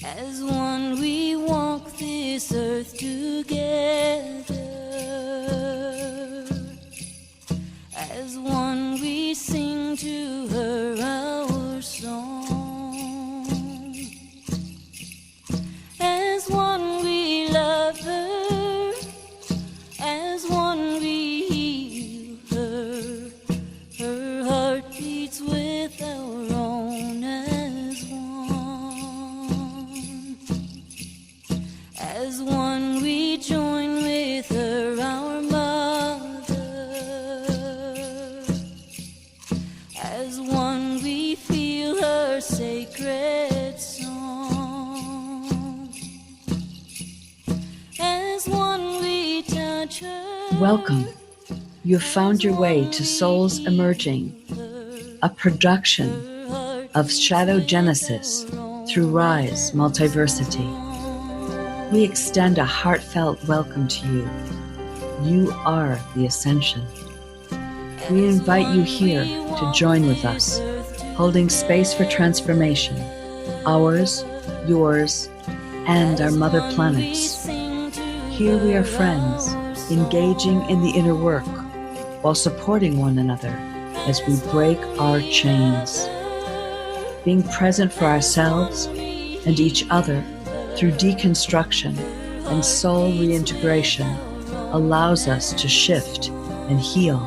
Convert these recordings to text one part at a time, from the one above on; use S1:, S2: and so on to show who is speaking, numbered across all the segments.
S1: As one we walk this earth together. As one we sing to her our song. As one we love her. As one we heal her. Her heart beats with our own as one. As one we join with her, our mother. As one we feel her sacred song. As one we touch her.
S2: Welcome. You have found your way to Souls Emerging, a production of Shadow Genesis through Rise Multiversity. We extend a heartfelt welcome to you. You are the Ascension. We invite you here to join with us, holding space for transformation, ours, yours, and our mother planets. Here we are friends, engaging in the inner work, while supporting one another as we break our chains. Being present for ourselves and each other through deconstruction and soul reintegration allows us to shift and heal.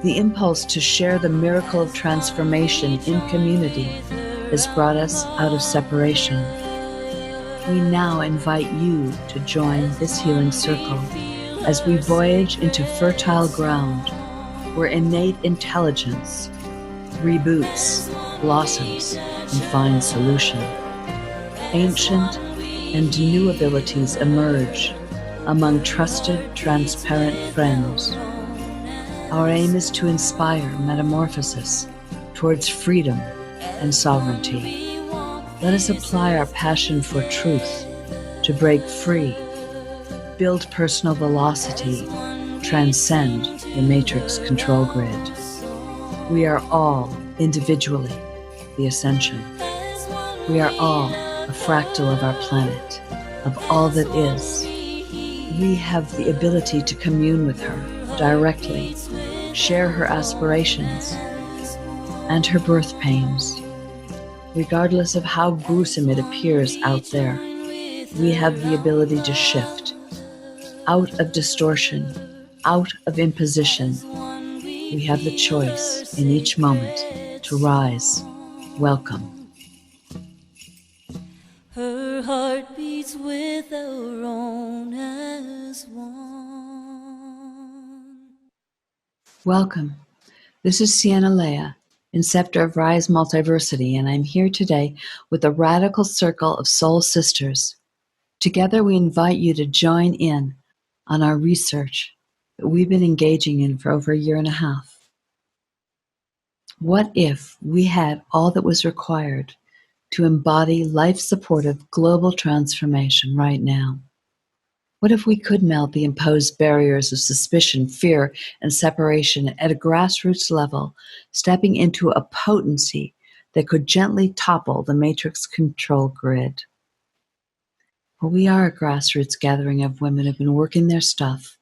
S2: The impulse to share the miracle of transformation in community has brought us out of separation. We now invite you to join this healing circle as we voyage into fertile ground where innate intelligence reboots, blossoms, and finds solution. Ancient and new abilities emerge among trusted, transparent friends. Our aim is to inspire metamorphosis towards freedom and sovereignty. Let us apply our passion for truth to break free, build personal velocity, transcend the matrix control grid. We are all individually the Ascension. We are all a fractal of our planet, of all that is. We have the ability to commune with her directly, share her aspirations and her birth pains. Regardless of how gruesome it appears out there, we have the ability to shift out of distortion, out of imposition. We have the choice in each moment to rise. Welcome.
S1: Her heart beats with our own as one.
S2: Welcome. This is Sienna Lea, Inceptor of Rise Multiversity, and I'm here today with a radical circle of Soul Sisters. Together we invite you to join in on our research that we've been engaging in for over a year and a half. What if we had all that was required to embody life-supportive global transformation right now? What if we could melt the imposed barriers of suspicion, fear, and separation at a grassroots level, stepping into a potency that could gently topple the matrix control grid? Well, we are a grassroots gathering of women who have been working their stuff,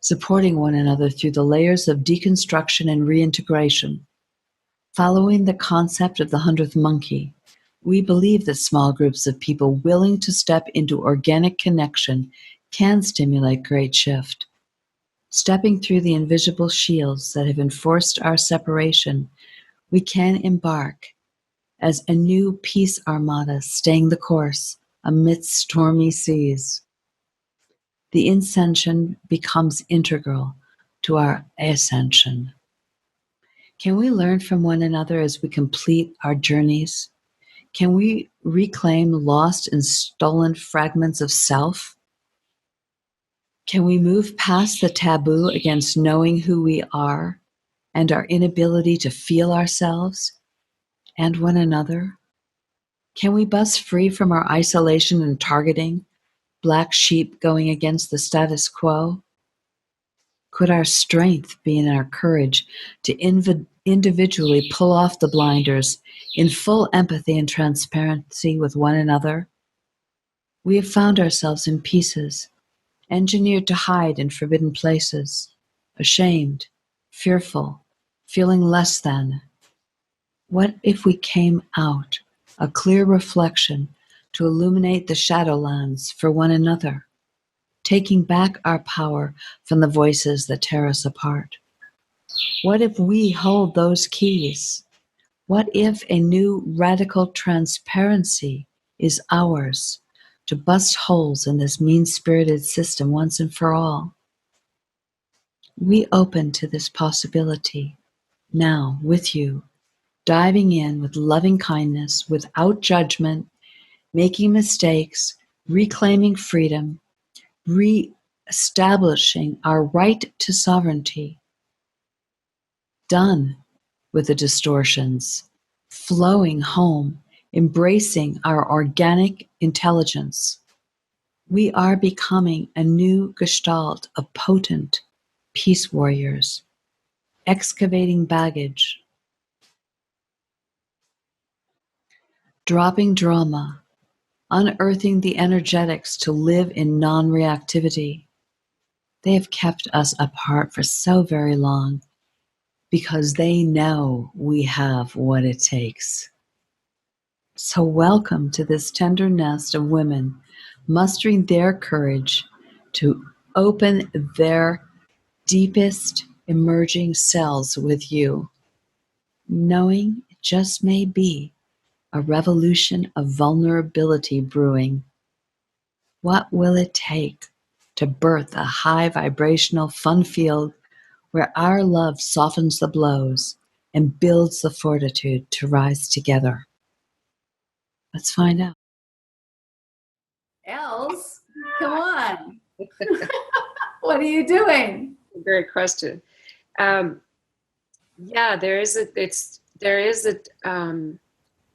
S2: supporting one another through the layers of deconstruction and reintegration. Following the concept of the 100th monkey, we believe that small groups of people willing to step into organic connection can stimulate great shift. Stepping through the invisible shields that have enforced our separation, we can embark as a new peace armada staying the course amidst stormy seas. The ascension becomes integral to our ascension. Can we learn from one another as we complete our journeys? Can we reclaim lost and stolen fragments of self? Can we move past the taboo against knowing who we are and our inability to feel ourselves and one another? Can we bust free from our isolation and targeting, black sheep going against the status quo? Could our strength be in our courage to individually pull off the blinders in full empathy and transparency with one another? We have found ourselves in pieces, engineered to hide in forbidden places, ashamed, fearful, feeling less than. What if we came out, a clear reflection to illuminate the shadowlands for one another, taking back our power from the voices that tear us apart? What if we hold those keys? What if a new radical transparency is ours to bust holes in this mean-spirited system once and for all? We open to this possibility now with you, diving in with loving kindness, without judgment, making mistakes, reclaiming freedom, re-establishing our right to sovereignty. Done with the distortions, flowing home, embracing our organic intelligence. We are becoming a new gestalt of potent peace warriors, excavating baggage, dropping drama, unearthing the energetics to live in non-reactivity. They have kept us apart for so very long because they know we have what it takes. So welcome to this tender nest of women mustering their courage to open their deepest emerging selves with you, knowing it just may be a revolution of vulnerability brewing. What will it take to birth a high vibrational fun field where our love softens the blows and builds the fortitude to rise together? Let's find out.
S3: Els, come on. What are you doing?
S4: Great question. Yeah, there is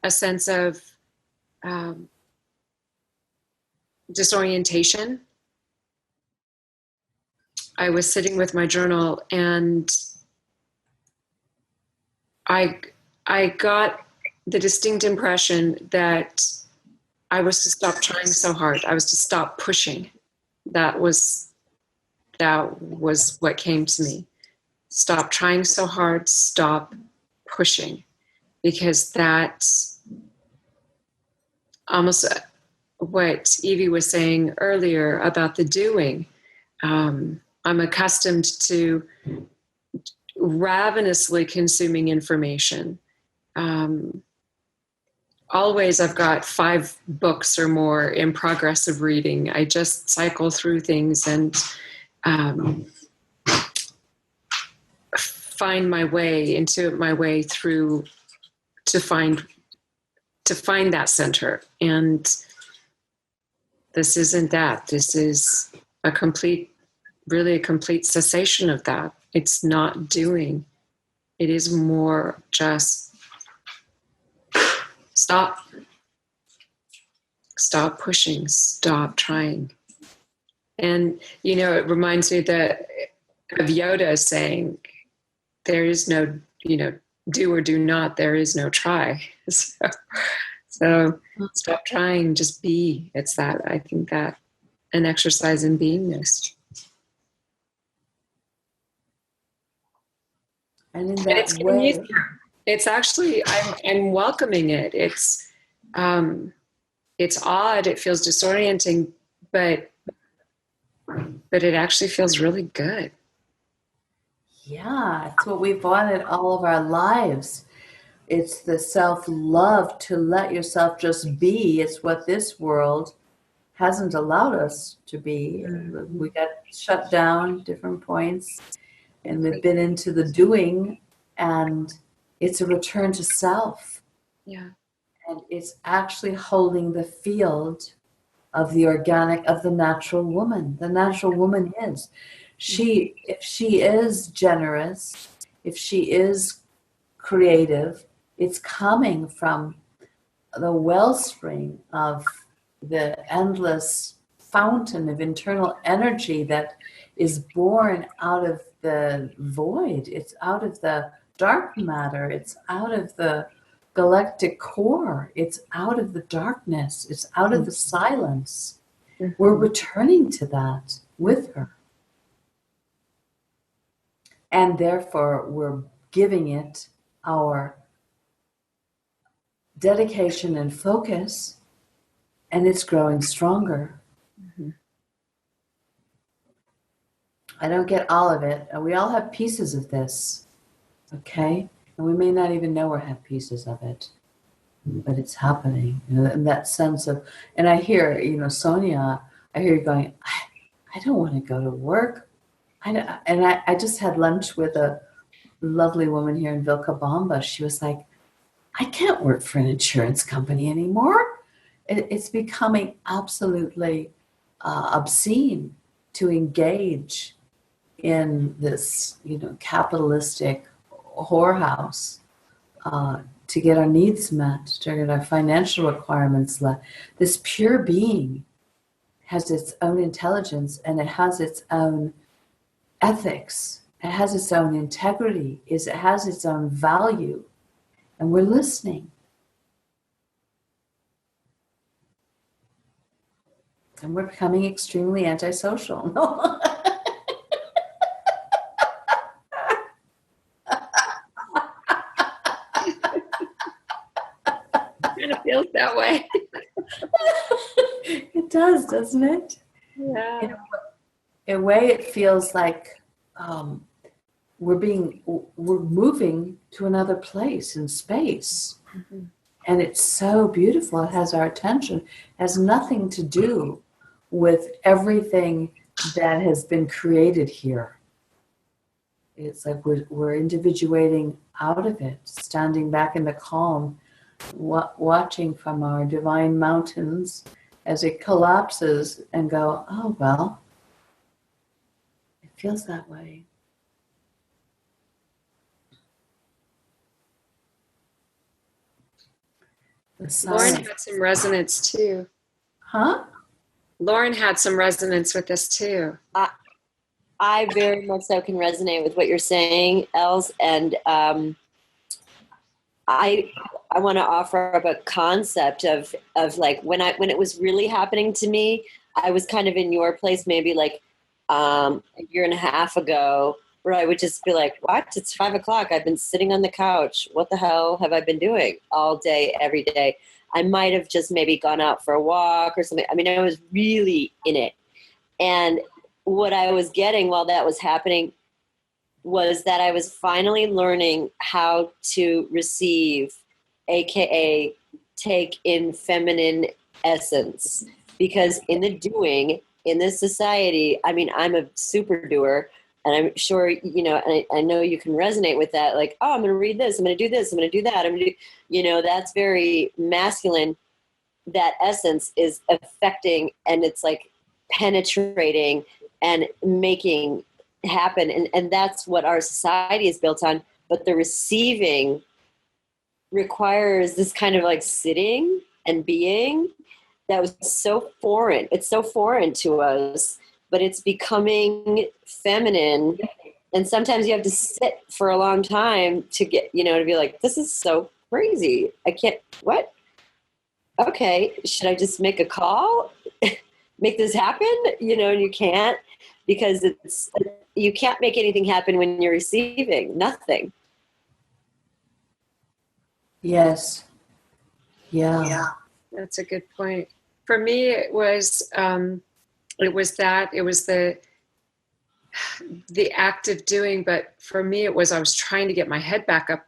S4: a sense of disorientation. I was sitting with my journal and I got the distinct impression that I was to stop trying so hard. I was to stop pushing. That was what came to me. Stop trying so hard, stop pushing. Because that's almost what Evie was saying earlier about the doing. I'm accustomed to ravenously consuming information. Always I've got 5 books or more in progress of reading. I just cycle through things and find my way through to find that center. And this isn't that. This is really a complete cessation of that. It's not doing. It is more just stop pushing, stop trying. And, it reminds me of Yoda saying, there is no, do or do not, there is no try. So stop trying, just be. It's that, I think that an exercise in beingness.
S3: And in that way,
S4: it's actually, I'm welcoming it. It's odd. It feels disorienting, but it actually feels really good.
S3: yeah, it's what we've wanted all of our lives. It's the self-love to let yourself just be. It's what this world hasn't allowed us to be. We got shut down different points, and we've been into the doing, and it's a return to self.
S4: Yeah.
S3: And it's actually holding the field of the organic, of the natural woman. The natural woman is. If she is generous, if she is creative, it's coming from the wellspring of the endless fountain of internal energy that is born out of the void. It's out of the dark matter. It's out of the galactic core. It's out of the darkness. It's out of the silence. We're returning to that with her. And therefore, we're giving it our dedication and focus, and it's growing stronger. I don't get all of it. We all have pieces of this, okay? And we may not even know we have pieces of it, but it's happening. And that sense of, and I hear, Sonia, I hear you going, I don't want to go to work. I just had lunch with a lovely woman here in Vilcabamba. She was like, I can't work for an insurance company anymore. It's becoming absolutely obscene to engage in this, capitalistic whorehouse to get our needs met, to get our financial requirements met. This pure being has its own intelligence, and it has its own ethics. It has its own integrity. It has its own value. And we're listening. And we're becoming extremely antisocial.
S4: Kind of feels that way.
S3: It does, doesn't it?
S4: Yeah.
S3: In a way, it feels like we're moving to another place in space. And it's so beautiful. It has our attention. It has nothing to do with everything that has been created here. It's like we're individuating out of it, standing back in the calm, watching from our divine mountains as it collapses and go, oh, well, it feels that way.
S4: Lauren had some resonance too.
S3: Huh?
S4: Lauren had some resonance with this too.
S5: I very much so can resonate with what you're saying, Els, and I want to offer up a concept of like when it was really happening to me, I was kind of in your place maybe like a year and a half ago, where I would just be like, what? It's 5 o'clock. I've been sitting on the couch. What the hell have I been doing all day, every day? I might have just maybe gone out for a walk or something. I mean, I was really in it. And what I was getting while that was happening was that I was finally learning how to receive, AKA take in feminine essence. Because in the doing, in this society, I mean, I'm a super doer. And I'm sure, and I know you can resonate with that. Like, oh, I'm going to read this. I'm going to do this. I'm going to do that. I'm going to do, that's very masculine. That essence is affecting, and it's like penetrating and making happen. And that's what our society is built on. But the receiving requires this kind of like sitting and being that was so foreign. It's so foreign to us. But it's becoming feminine. And sometimes you have to sit for a long time to get, to be like, this is so crazy. I can't, what? Okay, should I just make a call? Make this happen? And you can't, because you can't make anything happen when you're receiving nothing.
S3: Yes. Yeah.
S4: That's a good point. For me, it was the act of doing, but for me it was I was trying to get my head back up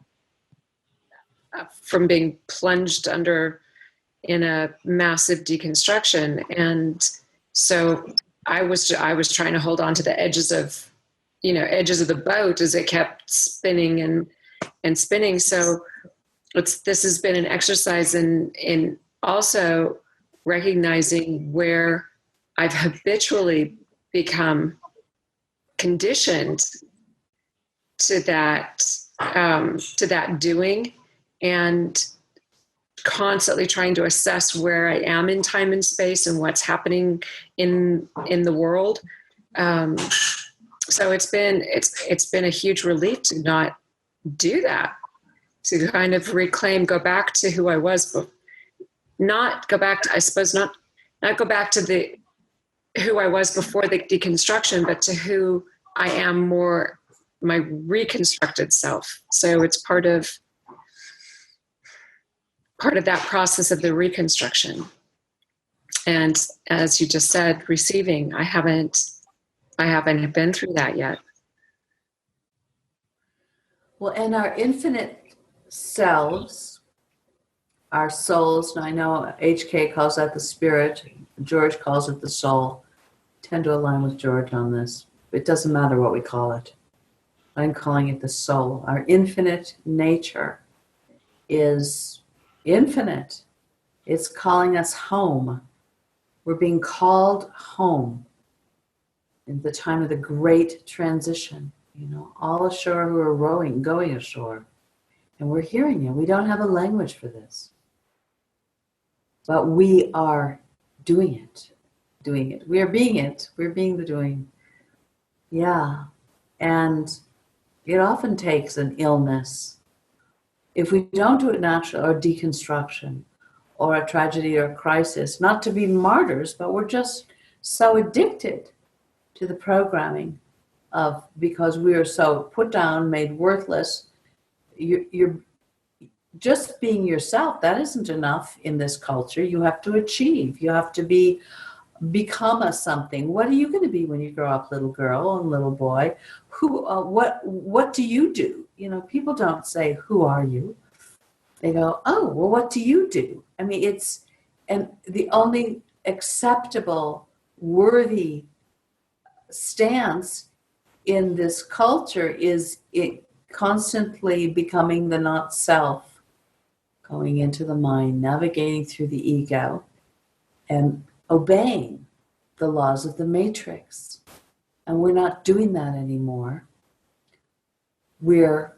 S4: from being plunged under in a massive deconstruction, and so I was trying to hold on to the edges of the boat as it kept spinning and spinning. So this has been an exercise in also recognizing where I've habitually become conditioned to that doing, and constantly trying to assess where I am in time and space and what's happening in the world. So it's been a huge relief to not do that, to kind of reclaim, go back to who I was, not go back to, I suppose, not go back to who I was before the deconstruction, but to who I am more, my reconstructed self. So it's part of that process of the reconstruction. And as you just said, receiving, I haven't been through that yet.
S3: Well, and our infinite selves, our souls, and I know HK calls that the spirit, George calls it the soul. I tend to align with George on this. It doesn't matter what we call it. I'm calling it the soul. Our infinite nature is infinite. It's calling us home. We're being called home in the time of the great transition. You know, all ashore who are rowing, going ashore. And we're hearing it. We don't have a language for this. But we are doing it. We are being it. We're being the doing. Yeah. And it often takes an illness. If we don't do it naturally, or deconstruction, or a tragedy or a crisis, not to be martyrs, but we're just so addicted to the programming of, because we are so put down, made worthless. You're just being yourself. That isn't enough in this culture. You have to achieve. You have to become a something. What are you going to be when you grow up, little girl and little boy? What do you do? You know, people don't say, who are you? They go, oh, well, what do you do? I mean, and the only acceptable, worthy stance in this culture is it constantly becoming the not self, going into the mind, navigating through the ego, and obeying the laws of the matrix. And we're not doing that anymore. We're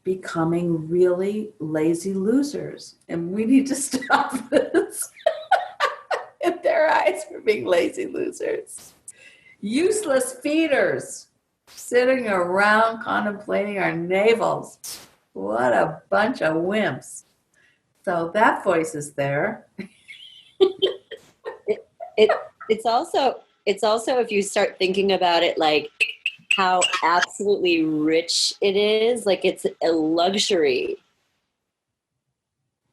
S3: becoming really lazy losers, and we need to stop this. In their eyes, we're being lazy losers. Useless feeders, sitting around contemplating our navels. What a bunch of wimps. So that voice is there.
S5: It's also if you start thinking about it, like how absolutely rich it is, like it's a luxury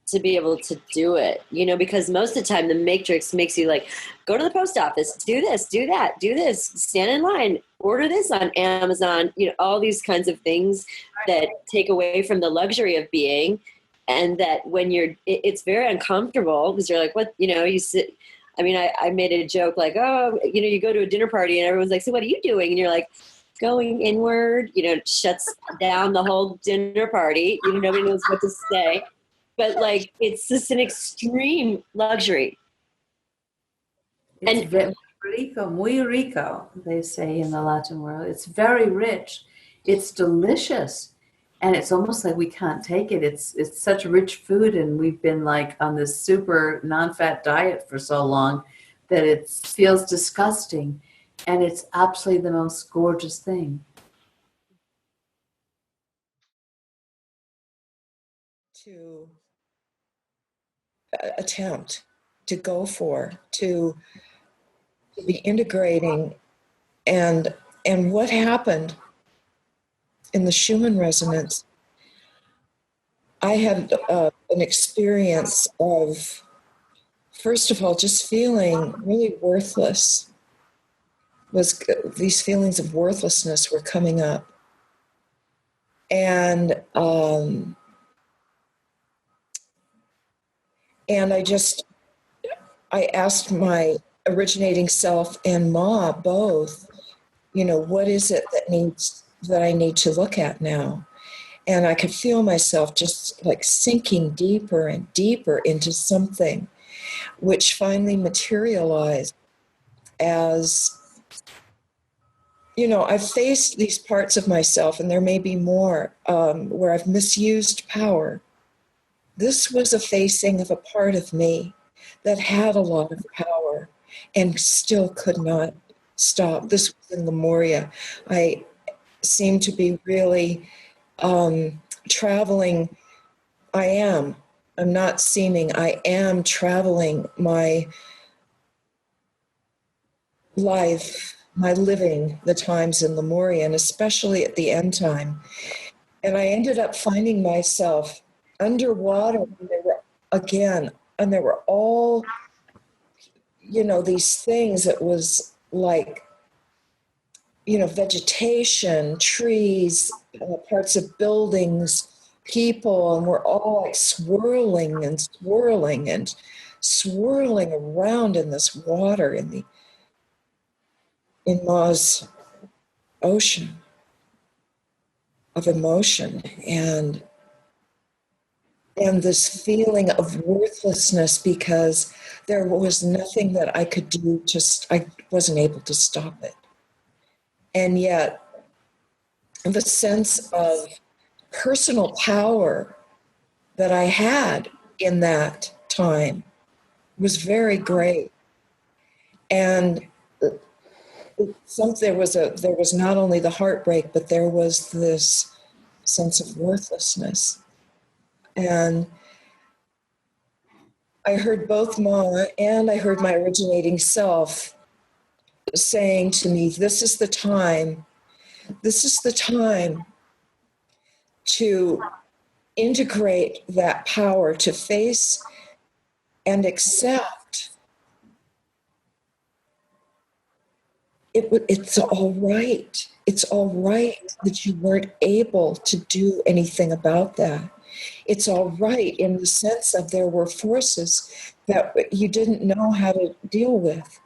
S5: to be able to do it, you know, because most of the time the matrix makes you like, go to the post office, do this, do that, do this, stand in line, order this on Amazon, you know, all these kinds of things that take away from the luxury of being. And that when it's very uncomfortable because you're like, what, you know, you sit, I mean, I made a joke like, oh, you know, you go to a dinner party and everyone's like, so what are you doing? And you're like, going inward, you know, shuts down the whole dinner party. You know, nobody knows what to say. But like, it's just an extreme luxury.
S3: It's very rico, muy rico, they say in the Latin world. It's very rich. It's delicious. And it's almost like we can't take it. It's such rich food, and we've been like on this super non-fat diet for so long that it feels disgusting. And it's absolutely the most gorgeous thing.
S6: To attempt, to go for, to be integrating. And what happened in the Schumann resonance, I had an experience of, first of all, just feeling really worthless. These feelings of worthlessness were coming up. And I asked my originating self and Ma both, you know, what is it that I need to look at now? And I could feel myself just like sinking deeper and deeper into something, which finally materialized as, you know, I've faced these parts of myself, and there may be more, where I've misused power. This was a facing of a part of me that had a lot of power and still could not stop. This was in Lemuria. I seem to be really traveling. I'm not seeming, I am traveling my life, my living, the times in Lemuria, and especially at the end time. And I ended up finding myself underwater again, and there were all, these things. It was like, vegetation, trees, parts of buildings, people, and we're all like swirling and swirling and swirling around in this water in Ma's ocean of emotion, and this feeling of worthlessness because there was nothing that I could do. I wasn't able to stop it. And yet the sense of personal power that I had in that time was very great. And there was not only the heartbreak, but there was this sense of worthlessness. And I heard both Ma and I heard my originating self saying to me, this is the time to integrate that power, to face and accept it's all right. It's all right that you weren't able to do anything about that. It's all right in the sense of there were forces that you didn't know how to deal with.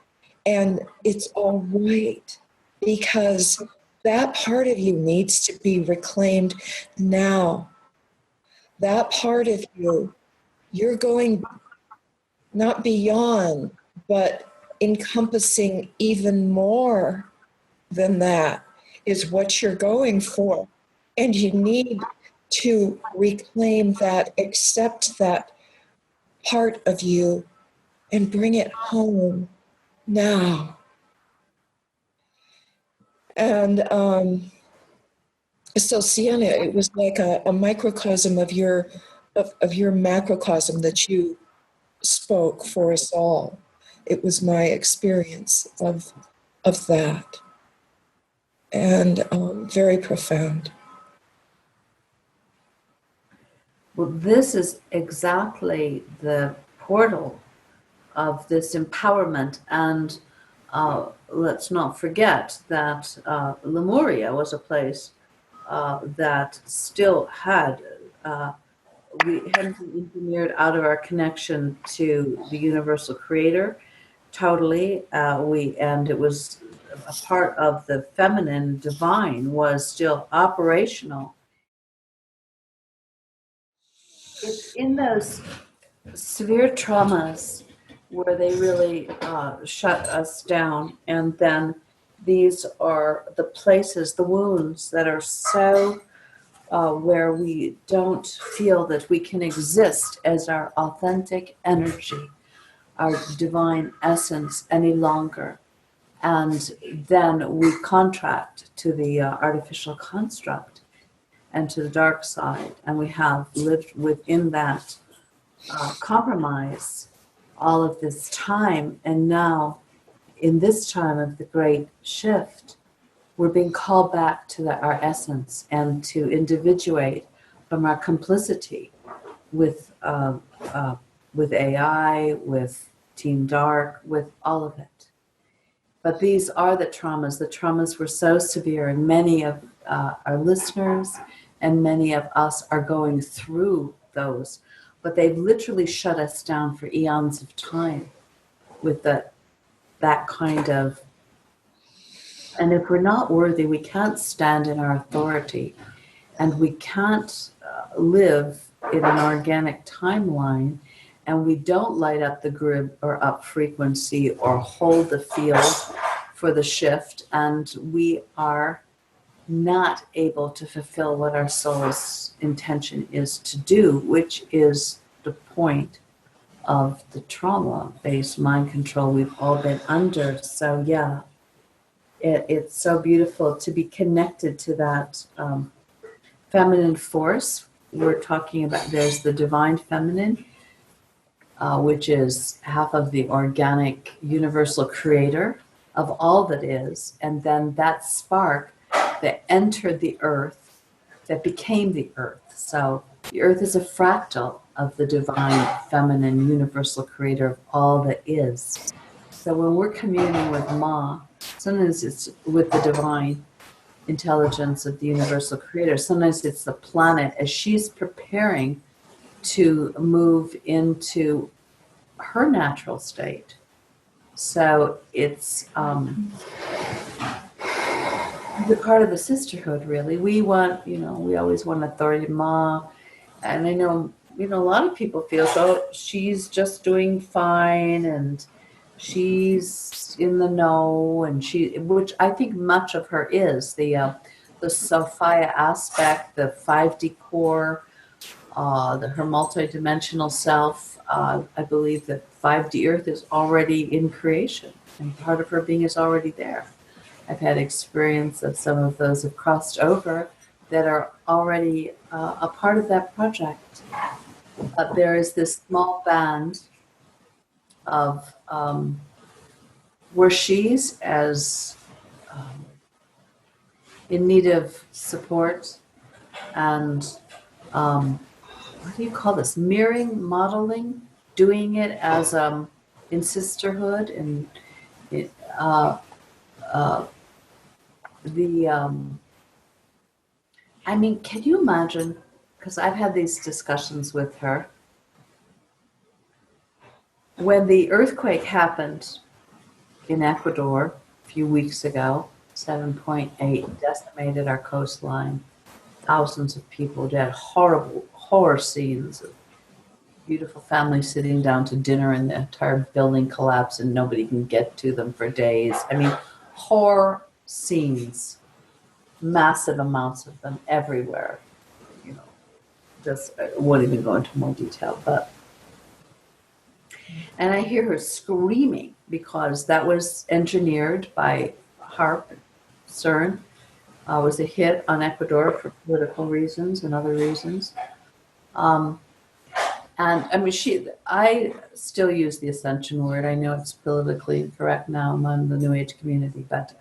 S6: And it's all right because that part of you needs to be reclaimed now. That part of you, you're going not beyond, but encompassing even more than that is what you're going for. And you need to reclaim that, accept that part of you and bring it home now. And so Sienna, it was like a microcosm of your macrocosm that you spoke for us all. It was my experience of that, and very profound.
S3: Well, this is exactly the portal of this empowerment, and let's not forget that Lemuria was a place that still had we hadn't been engineered out of our connection to the universal creator totally. And it was a part of the feminine divine was still operational. It's in those severe traumas where they really shut us down, and then these are the places, the wounds that are so where we don't feel that we can exist as our authentic energy, our divine essence any longer. And then we contract to the artificial construct and to the dark side. And we have lived within that compromise all of this time. And now, in this time of the great shift, we're being called back to our essence and to individuate from our complicity with AI, with Team Dark, with all of it. But these are the traumas. The traumas were so severe, and many of our listeners and many of us are going through those. But they've literally shut us down for eons of time with that kind of. And if we're not worthy, we can't stand in our authority, and we can't live in an organic timeline, and we don't light up the grid or up frequency or hold the field for the shift, and we are not able to fulfill what our soul's intention is to do, which is the point of the trauma-based mind control we've all been under. So yeah, it's so beautiful to be connected to that feminine force. We're talking about, there's the divine feminine, which is half of the organic universal creator of all that is, and then that spark that entered the earth, that became the earth. So the earth is a fractal of the divine feminine universal creator of all that is. So when we're communing with Ma, sometimes it's with the divine intelligence of the universal creator. Sometimes it's the planet as she's preparing to move into her natural state. So it's the part of the sisterhood, really. We want, we always want authority. Ma, and I know, a lot of people feel, so she's just doing fine and she's in the know, and which I think much of her is the Sophia aspect, the 5D core, her multidimensional self. I believe that 5D Earth is already in creation, and part of her being is already there. I've had experience of some of those have crossed over that are already a part of that project. There is this small band of where she's as in need of support and what do you call this? Mirroring, modeling, doing it as in sisterhood, and I mean, can you imagine? Because I've had these discussions with her. When the earthquake happened in Ecuador a few weeks ago, 7.8 decimated our coastline. Thousands of people dead. Horror scenes of beautiful families sitting down to dinner and the entire building collapsed and nobody can get to them for days. I mean, horror scenes, massive amounts of them everywhere. Just I won't even go into more detail, and I hear her screaming because that was engineered by HARP, Cern. Was a hit on Ecuador for political reasons and other reasons. And I mean, I still use the ascension word. I know it's politically incorrect now among the New Age community, but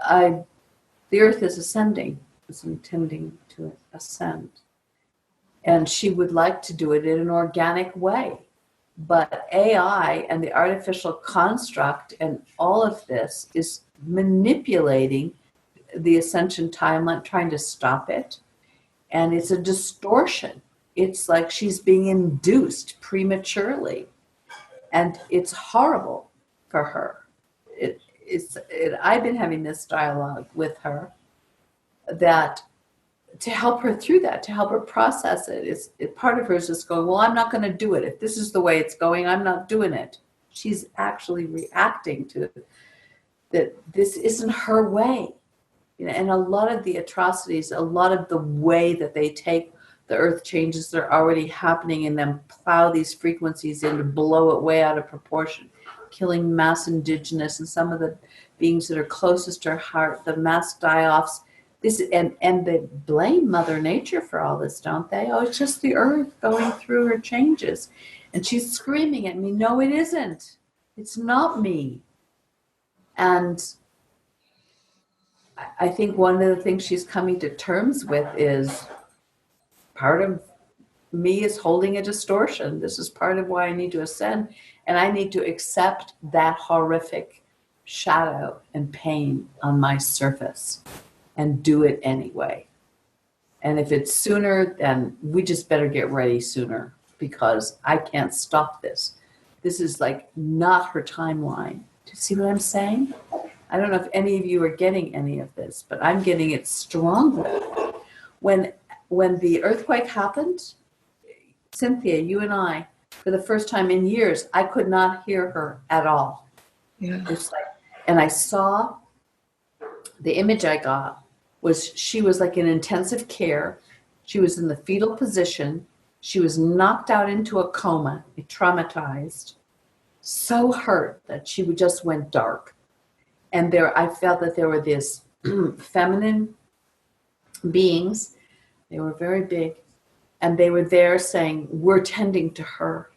S3: the earth is ascending. It's intending to ascend. And she would like to do it in an organic way. But AI and the artificial construct and all of this is manipulating the ascension timeline, trying to stop it. And it's a distortion. It's like she's being induced prematurely. And it's horrible for her. I've been having this dialogue with her that to help her through that, to help her process it. Part of her is just going, well, I'm not going to do it. If this is the way it's going, I'm not doing it. She's actually reacting to that this isn't her way. And a lot of the atrocities, a lot of the way that they take the earth changes that are already happening and then plow these frequencies in to blow it way out of proportion, killing mass indigenous and some of the beings that are closest to her heart, the mass die-offs. And they blame Mother Nature for all this, don't they? Oh, it's just the earth going through her changes. And she's screaming at me, no, it isn't. It's not me. And I think one of the things she's coming to terms with is part of me is holding a distortion. This is part of why I need to ascend. And I need to accept that horrific shadow and pain on my surface and do it anyway. And if it's sooner, then we just better get ready sooner because I can't stop this. This is like not her timeline. Do you see what I'm saying? I don't know if any of you are getting any of this, but I'm getting it strongly. When the earthquake happened, Cynthia, you and I, for the first time in years, I could not hear her at all.
S6: Yeah.
S3: It's like, and I saw the image I got was she was like in intensive care. She was in the fetal position. She was knocked out into a coma, traumatized, so hurt that she just went dark. And I felt that there were these feminine beings. They were very big, and they were there saying, we're tending to her.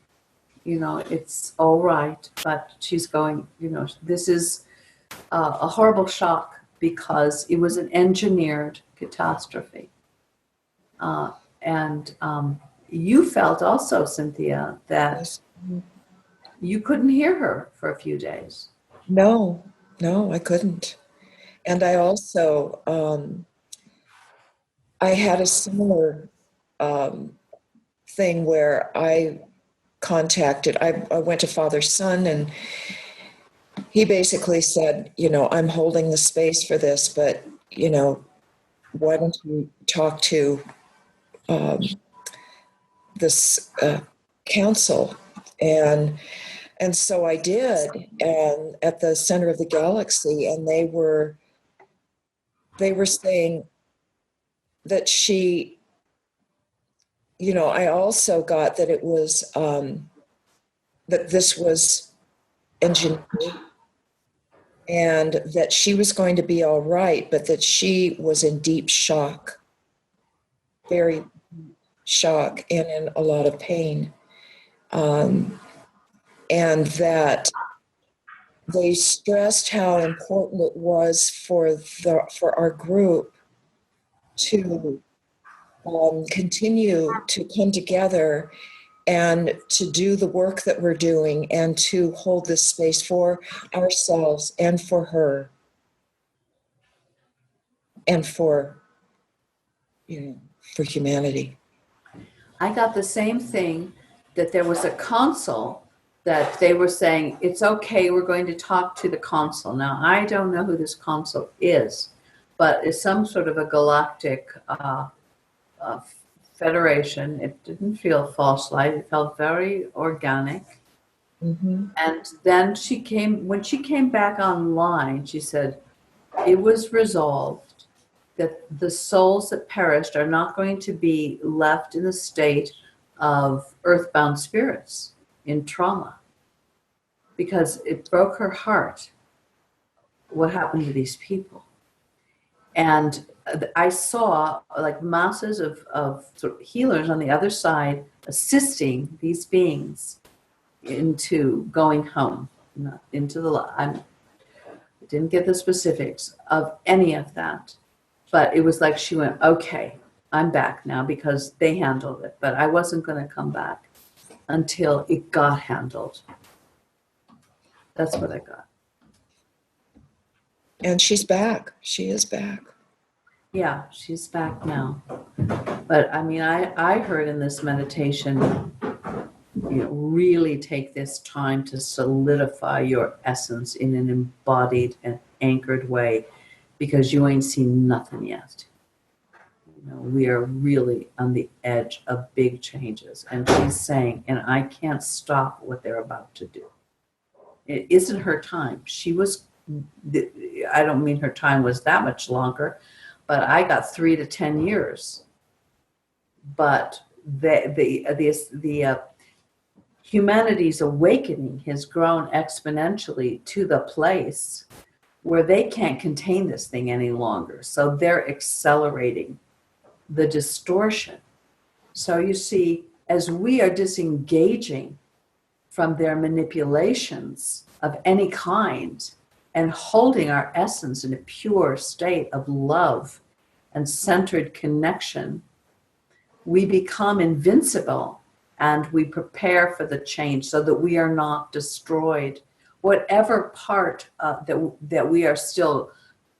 S3: It's all right, but she's going, this is a horrible shock because it was an engineered catastrophe. And you felt also, Cynthia, that you couldn't hear her for a few days.
S6: No, I couldn't. And I also, I had a similar thing where I went to Father Son, and he basically said, I'm holding the space for this, but, why don't you talk to this council? And so I did, and at the center of the galaxy, and they were saying that she, I also got that it was, that this was engineered, and that she was going to be all right, but that she was in deep shock, very shock, and in a lot of pain. And that they stressed how important it was for our group to continue to come together and to do the work that we're doing, and to hold this space for ourselves and for her, and for humanity.
S3: I got the same thing, that there was a council that they were saying, it's okay, we're going to talk to the council. Now, I don't know who this council is, but it's some sort of a galactic federation. It didn't feel false light. It felt very organic.
S6: Mm-hmm.
S3: And then when she came back online, she said, it was resolved that the souls that perished are not going to be left in a state of earthbound spirits in trauma, because it broke her heart what happened to these people. And I saw like masses of sort of healers on the other side assisting these beings into going home, not into the light. I didn't get the specifics of any of that, but it was like she went, okay, I'm back now, because they handled it, but I wasn't going to come back until it got handled. That's what I got.
S6: And she's back. She is back.
S3: Yeah, she's back now. But I mean, I heard in this meditation, really take this time to solidify your essence in an embodied and anchored way, because you ain't seen nothing yet. We are really on the edge of big changes. And she's saying, and I can't stop what they're about to do. It isn't her time. I don't mean her time was that much longer, but I got 3 to 10 years. But the humanity's awakening has grown exponentially to the place where they can't contain this thing any longer. So they're accelerating the distortion. So you see, as we are disengaging from their manipulations of any kind and holding our essence in a pure state of love and centered connection, we become invincible, and we prepare for the change so that we are not destroyed. Whatever part that we are still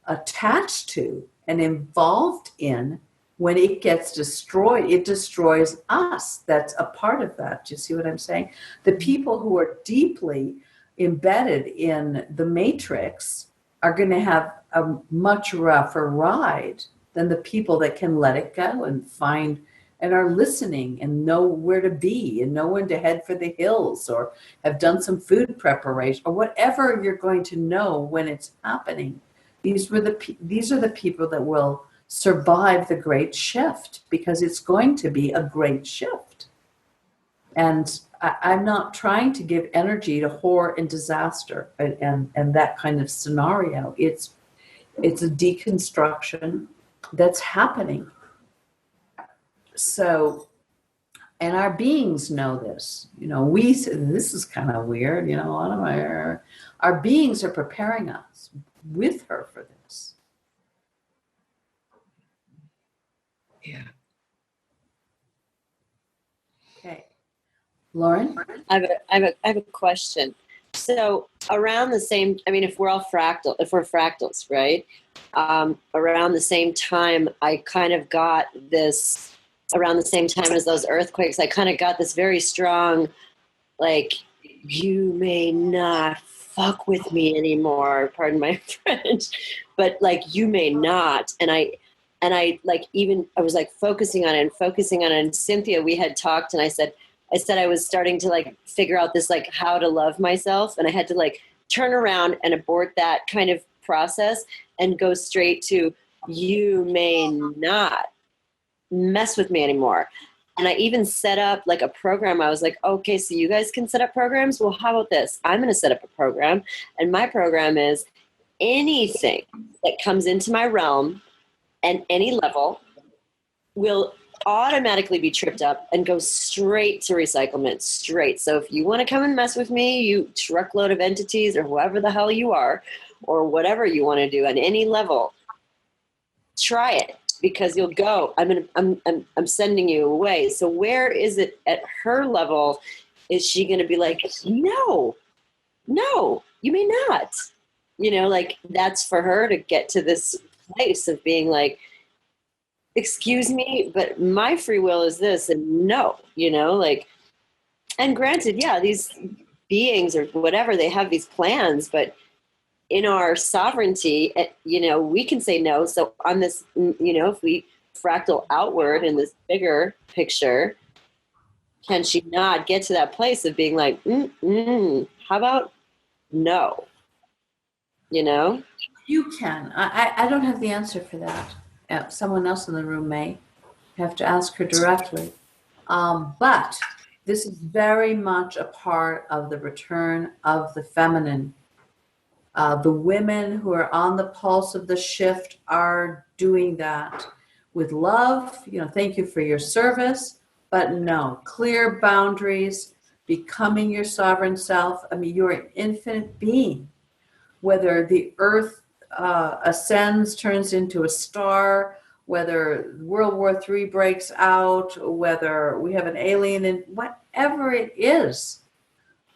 S3: attached to and involved in, when it gets destroyed, it destroys us. That's a part of that. Do you see what I'm saying? The people who are deeply embedded in the matrix are going to have a much rougher ride than the people that can let it go and find and are listening and know where to be and know when to head for the hills, or have done some food preparation, or whatever you're going to know when it's happening. These are the people that will survive the great shift, because it's going to be a great shift. And I'm not trying to give energy to horror and disaster and that kind of scenario. It's a deconstruction that's happening. So, and our beings know this. This is kind of weird. A lot of our beings are preparing us with her for this.
S6: Yeah.
S3: Okay. Lauren?
S5: I have a question. So around the same, I mean, if we're fractals, right? Around the same time, I kind of got this, around the same time as those earthquakes, I kind of got this very strong, like, you may not fuck with me anymore, pardon my French, but like, you may not. And I like, even, I was like focusing on it. And Cynthia, we had talked, and I said I was starting to like figure out this, like how to love myself. And I had to like turn around and abort that kind of process and go straight to, you may not mess with me anymore. And I even set up like a program. I was like, okay, so you guys can set up programs. Well, how about this? I'm going to set up a program. And my program is anything that comes into my realm and any level will automatically be tripped up and go straight to recyclement, straight. So if you want to come and mess with me, you truckload of entities or whoever the hell you are, or whatever you want to do on any level, try it, because you'll go. I'm sending you away. So where is it at her level? Is she going to be like, no, you may not? Like that's for her to get to this place of being like, excuse me, but my free will is this, and no, like, and granted, yeah, these beings or whatever, they have these plans, but in our sovereignty, we can say no. So on this, if we fractal outward in this bigger picture, can she not get to that place of being like, how about no?
S3: You can. I don't have the answer for that. Someone else in the room may have to ask her directly. But this is very much a part of the return of the feminine. The women who are on the pulse of the shift are doing that with love. Thank you for your service, but no, clear boundaries, becoming your sovereign self. I mean, you're an infinite being. Whether the earth ascends, turns into a star, whether World War III breaks out, whether we have an alien, and whatever it is,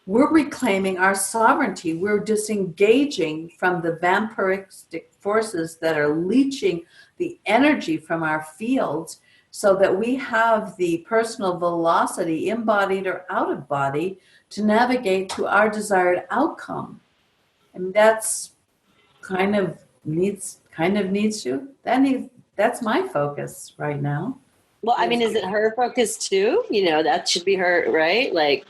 S3: we're reclaiming our sovereignty. We're disengaging from the vampiristic forces that are leeching the energy from our fields, so that we have the personal velocity, embodied or out of body, to navigate to our desired outcome. And that's kind of needs to. That's my focus right now.
S5: Well, I mean, is it her focus too? That should be her, right? Like,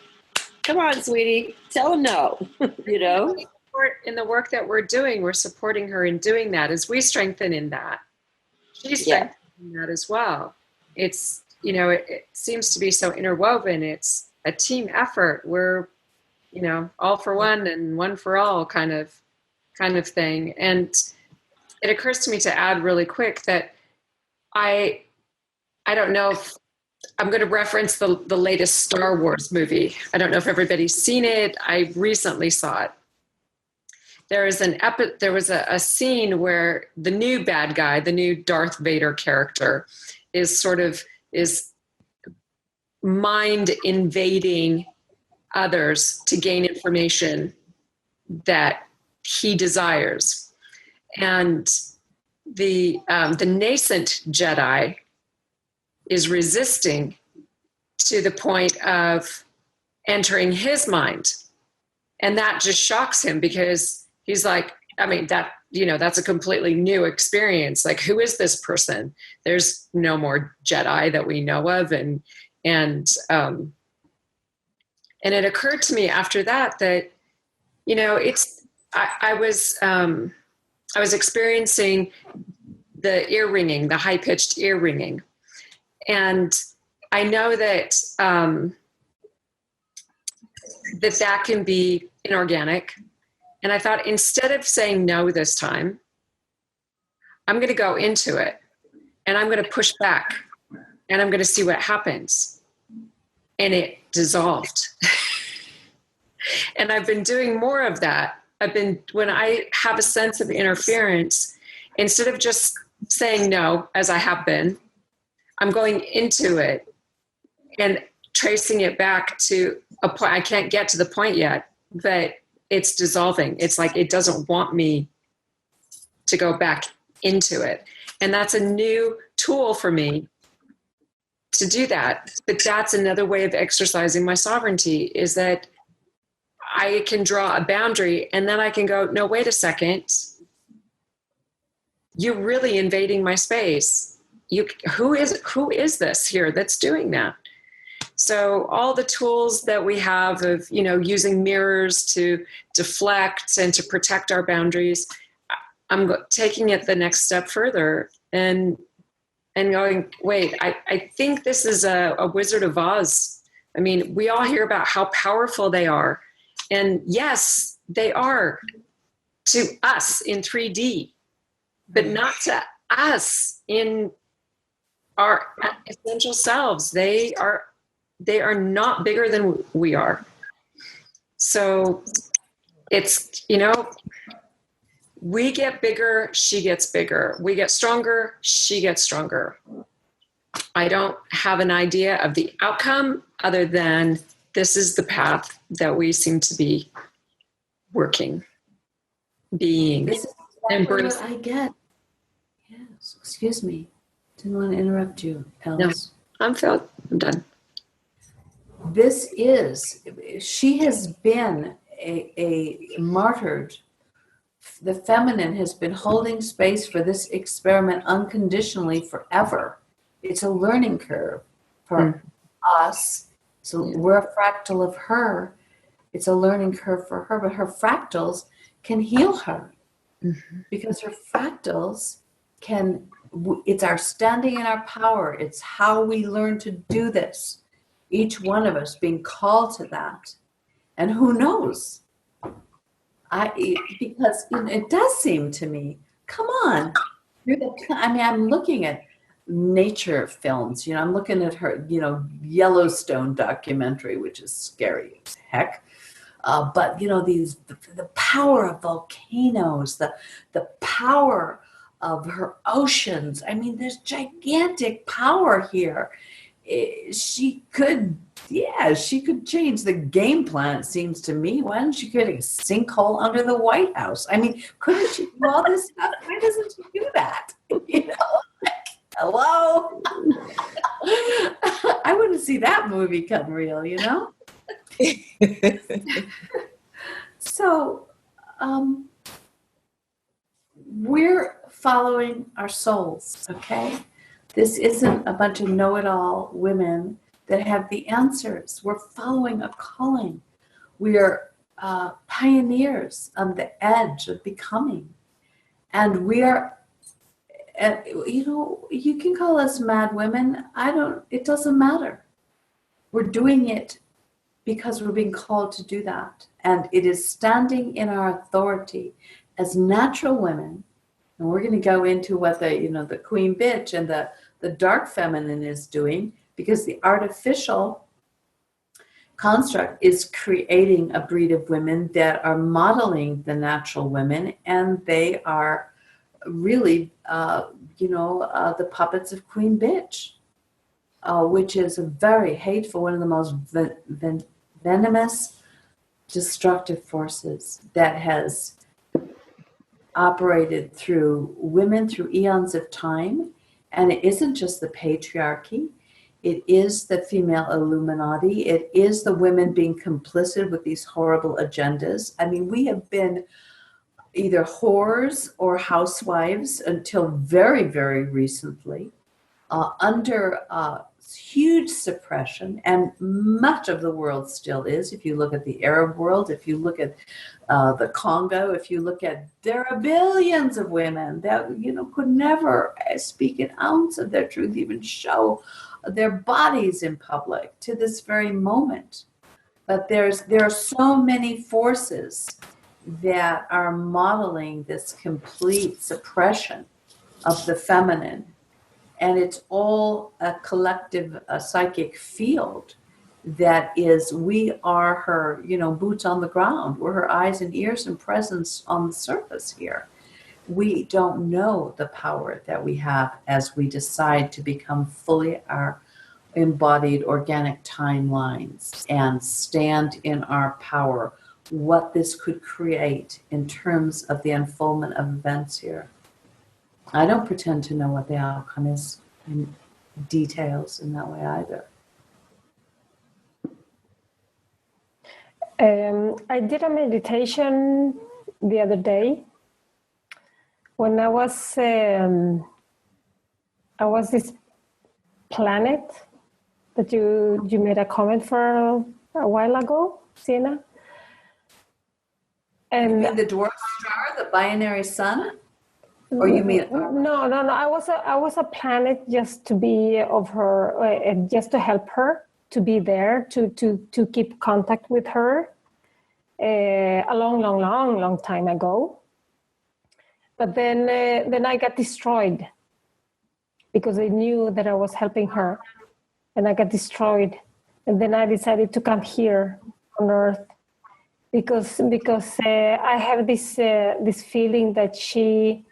S5: come on, sweetie, tell him no.
S4: In the work that we're doing, we're supporting her in doing that. As we strengthen in that, she's strengthening in that as well. It's it seems to be so interwoven. It's a team effort. We're all for one and one for all kind of thing. And it occurs to me to add really quick that I don't know if I'm going to reference the latest Star Wars movie. I don't know if everybody's seen it. I recently saw it. There was a scene where the new bad guy, the new Darth Vader character, is mind invading others to gain information that he desires. And the nascent Jedi is resisting to the point of entering his mind. And that just shocks him, because he's like, I mean, that's a completely new experience. Like, who is this person? There's no more Jedi that we know of. And it occurred to me after that, I was experiencing the ear ringing, the high pitched ear ringing. And I know that that can be inorganic. And I thought, instead of saying no this time, I'm going to go into it and I'm going to push back and I'm going to see what happens. And it dissolved. And I've been doing more of that. When I have a sense of interference, instead of just saying no, as I have been, I'm going into it and tracing it back to a point. I can't get to the point yet, but it's dissolving. It's like it doesn't want me to go back into it. And that's a new tool for me to do that. But that's another way of exercising my sovereignty, is that I can draw a boundary and then I can go, no, wait a second. You're really invading my space. Who is this here that's doing that? So all the tools that we have of, using mirrors to deflect and to protect our boundaries, I'm taking it the next step further and going, wait, I think this is a Wizard of Oz. I mean, we all hear about how powerful they are. And yes, they are to us in 3D, but not to us in our essential selves. They are not bigger than we are. So it's, we get bigger, she gets bigger. We get stronger, she gets stronger. I don't have an idea of the outcome other than this is the path that we seem to be working, being.
S3: This is exactly what I get. Yes, excuse me. Didn't want to interrupt you, Els.
S4: No, I'm done.
S3: She has been a martyred. The feminine has been holding space for this experiment unconditionally forever. It's a learning curve for us. So we're a fractal of her. It's a learning curve for her, but her fractals can heal her because her fractals it's our standing in our power. It's how we learn to do this. Each one of us being called to that. And who knows? Because it does seem to me, come on. I'm looking at nature films. I'm looking at her, Yellowstone documentary, which is scary as heck. But the power of volcanoes, the power of her oceans. I mean, there's gigantic power here. She could change the game plan, it seems to me. Why don't she create a sinkhole under the White House? I mean, couldn't she do all this stuff? Why doesn't she do that? Hello? I want to see that movie come real, So, we're following our souls, okay? This isn't a bunch of know-it-all women that have the answers. We're following a calling. We are pioneers on the edge of becoming. And we are, you can call us mad women. It doesn't matter. We're doing it because we're being called to do that. And it is standing in our authority as natural women. And we're going to go into what the queen bitch and the dark feminine is doing, because the artificial construct is creating a breed of women that are modeling the natural women, and they are really, the puppets of Queen Bitch, which is a very hateful, one of the most venomous, destructive forces that has operated through women through eons of time. And it isn't just the patriarchy. It is the female Illuminati. It is the women being complicit with these horrible agendas. I mean, we have been either whores or housewives until very, very recently, under huge suppression, and much of the world still is. If you look at the Arab world, if you look at the Congo, if you look at, there are billions of women that could never speak an ounce of their truth, even show their bodies in public to this very moment. But there are so many forces that are modeling this complete suppression of the feminine. And it's all a collective psychic field that is, we are her, boots on the ground. We're her eyes and ears and presence on the surface here. We don't know the power that we have as we decide to become fully our embodied organic timelines and stand in our power, what this could create in terms of the unfoldment of events here. I don't pretend to know what the outcome is in details in that way either.
S7: I did a meditation the other day when I was this planet that you made a comment for a while ago, Sienna. And
S3: you mean the dwarf star, the binary sun? Or you mean
S7: no. I was a planet just to be of her, just to help her, to be there, to keep contact with her. A long time ago. But then I got destroyed because I knew that I was helping her, and I got destroyed. And then I decided to come here on Earth because I have this feeling that she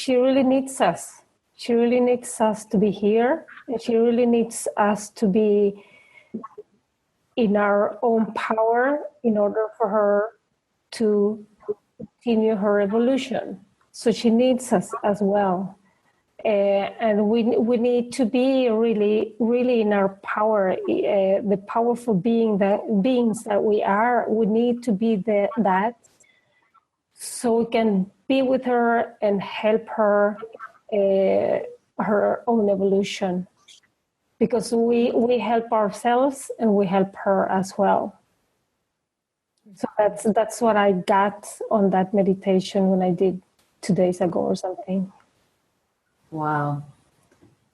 S7: really needs us. She really needs us to be here, and she really needs us to be in our own power in order for her to continue her evolution. So she needs us as well. And we need to be really, really in our power, the powerful beings that we are. We need to be that so we can be with her and help her her own evolution. Because we help ourselves and we help her as well. So that's what I got on that meditation when I did 2 days ago or something.
S3: Wow.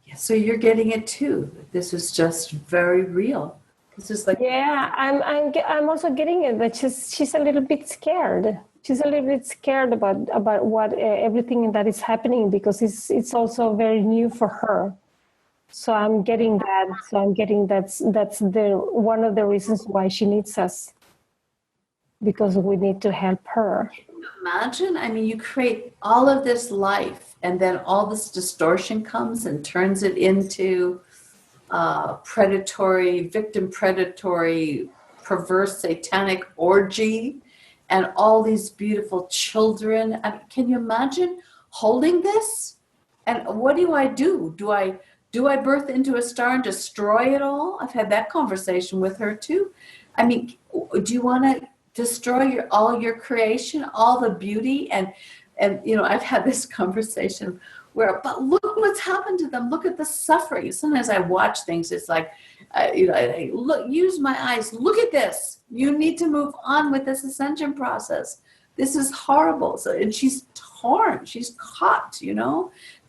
S3: Yeah, so you're getting it too. This is just very real. This is like,
S7: yeah, I'm also getting it that she's a little bit scared. She's a little bit scared about what everything that is happening, because it's also very new for her. So I'm getting that. So I'm getting that's the one of the reasons why she needs us, because we need to help her.
S3: can you imagine? I mean, you create all of this life, and then all this distortion comes and turns it into victim predatory, perverse, satanic orgy, and all these beautiful children. I mean, can you imagine holding this? And what do? Do I birth into a star and destroy it all? I've had that conversation with her too. I mean, do you want to destroy all your creation, all the beauty? And I've had this conversation where, but look what's happened to them. Look at the suffering. Sometimes I watch things. It's like, I look, use my eyes. Look at this. You need to move on with this ascension process. This is horrible. So, and she's torn. She's caught,